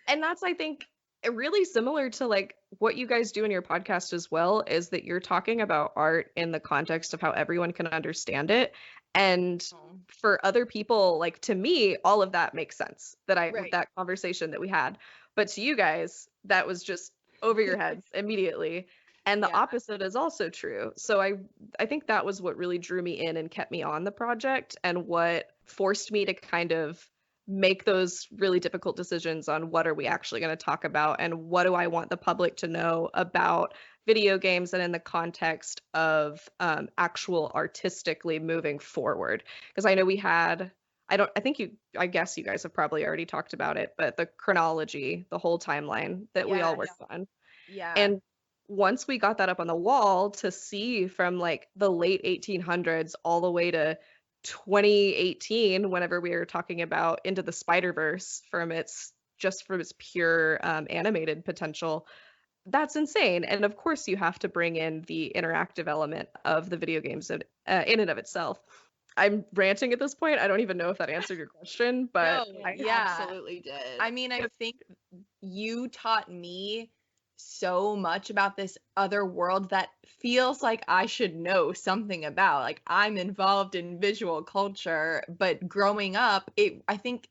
And that's, I think, really similar to like what you guys do in your podcast as well, is that you're talking about art in the context of how everyone can understand it. And for other people, like to me, all of that makes sense, that conversation that we had. But to you guys, that was just over your heads immediately. And the opposite is also true. So I think that was what really drew me in and kept me on the project, and what forced me to kind of make those really difficult decisions on what are we actually going to talk about, and what do I want the public to know about video games, and in the context of actual artistically moving forward. Because I know we had, I guess you guys have probably already talked about it, but the chronology, the whole timeline that we all worked on. Yeah. And once we got that up on the wall, to see from like the late 1800s all the way to 2018, whenever we were talking about Into the Spider-Verse, from its pure animated potential, that's insane. And of course you have to bring in the interactive element of the video games in and of itself. I'm ranting at this point. I don't even know if that answered your question, but No, I absolutely did. I mean, I think you taught me so much about this other world that feels like I should know something about. Like, I'm involved in visual culture, but growing up, I think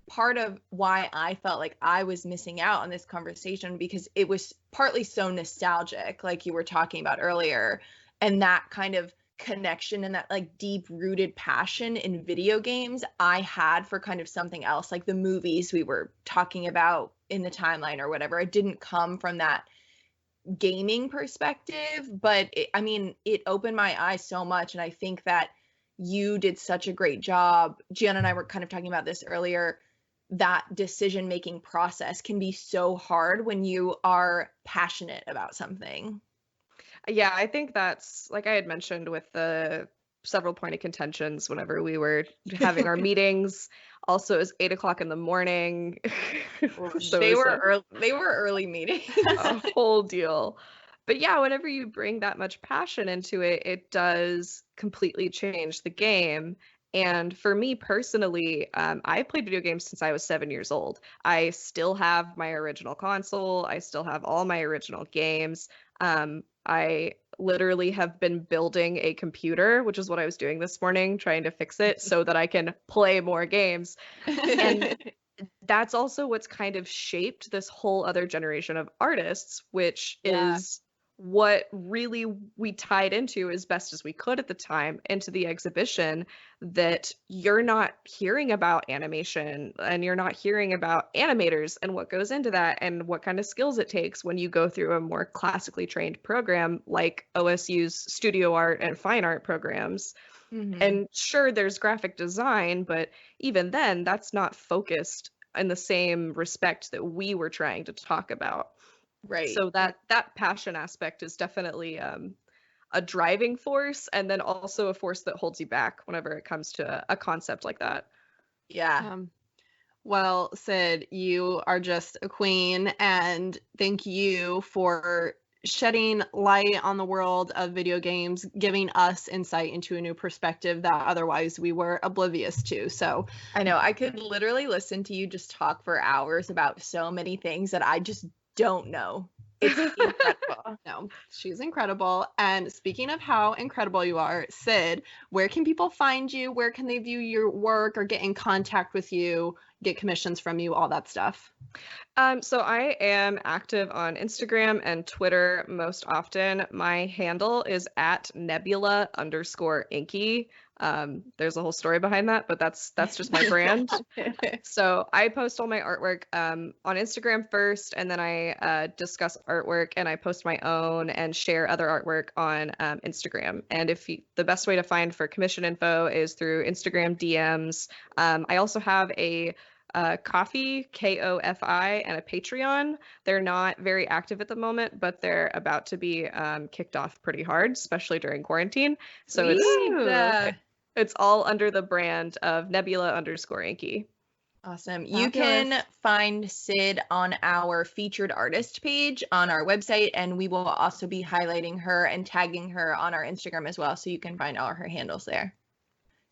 part of why I felt like I was missing out on this conversation, because it was partly so nostalgic, like you were talking about earlier, and that kind of connection and that like deep rooted passion in video games I had for kind of something else, like the movies we were talking about in the timeline or whatever. It didn't come from that gaming perspective, but it opened my eyes so much. And I think that you did such a great job. Gianna and I were kind of talking about this earlier. That decision-making process can be so hard when you are passionate about something. Yeah, I think that's, like I had mentioned with the several point of contentions whenever we were having our meetings. Also, it was 8:00 in the morning. So they were early meetings. A whole deal. But yeah, whenever you bring that much passion into it, it does completely change the game. And for me personally, I played video games since I was 7 years old. I still have my original console. I still have all my original games. I literally have been building a computer, which is what I was doing this morning, trying to fix it so that I can play more games. And that's also what's kind of shaped this whole other generation of artists, which is what really we tied into as best as we could at the time into the exhibition, that you're not hearing about animation and you're not hearing about animators and what goes into that and what kind of skills it takes when you go through a more classically trained program like OSU's studio art and fine art programs. And sure, there's graphic design, but even then, that's not focused in the same respect that we were trying to talk about. Right. So that passion aspect is definitely a driving force, and then also a force that holds you back whenever it comes to a concept like that. Yeah. Well, Syd, you are just a queen, and thank you for shedding light on the world of video games, giving us insight into a new perspective that otherwise we were oblivious to. So I know I could literally listen to you just talk for hours about so many things that I just don't know. It's incredible. no, she's incredible. And speaking of how incredible you are, Syd, where can people find you? Where can they view your work or get in contact with you, get commissions from you, all that stuff? So I am active on Instagram and Twitter most often. My handle is at nebula_inky. There's a whole story behind that, but that's just my brand. So I post all my artwork on Instagram first, and then I discuss artwork, and I post my own and share other artwork on Instagram. And the best way to find for commission info is through Instagram DMs. I also have a Ko-fi, Kofi, and a Patreon. They're not very active at the moment, but they're about to be kicked off pretty hard, especially during quarantine. So it's all under the brand of nebula_inky. Awesome. You can find Syd on our featured artist page on our website, and we will also be highlighting her and tagging her on our Instagram as well, so you can find all her handles there.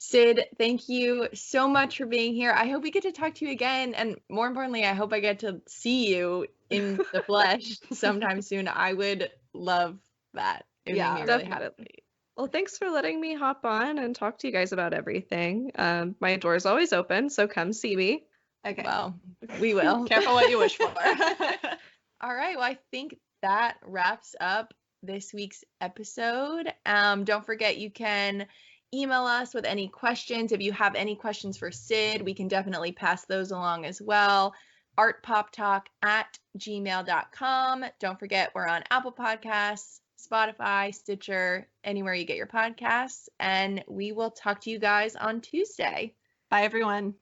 Syd, thank you so much for being here. I hope we get to talk to you again, and more importantly, I hope I get to see you in the flesh sometime soon. I would love that. Yeah, definitely. Well, thanks for letting me hop on and talk to you guys about everything. My door is always open, so come see me. Okay. Well, we will. Careful what you wish for. All right. Well, I think that wraps up this week's episode. Don't forget, you can email us with any questions. If you have any questions for Syd, we can definitely pass those along as well. artpoptalk@gmail.com. Don't forget, we're on Apple Podcasts, Spotify, Stitcher, anywhere you get your podcasts. And we will talk to you guys on Tuesday. Bye, everyone.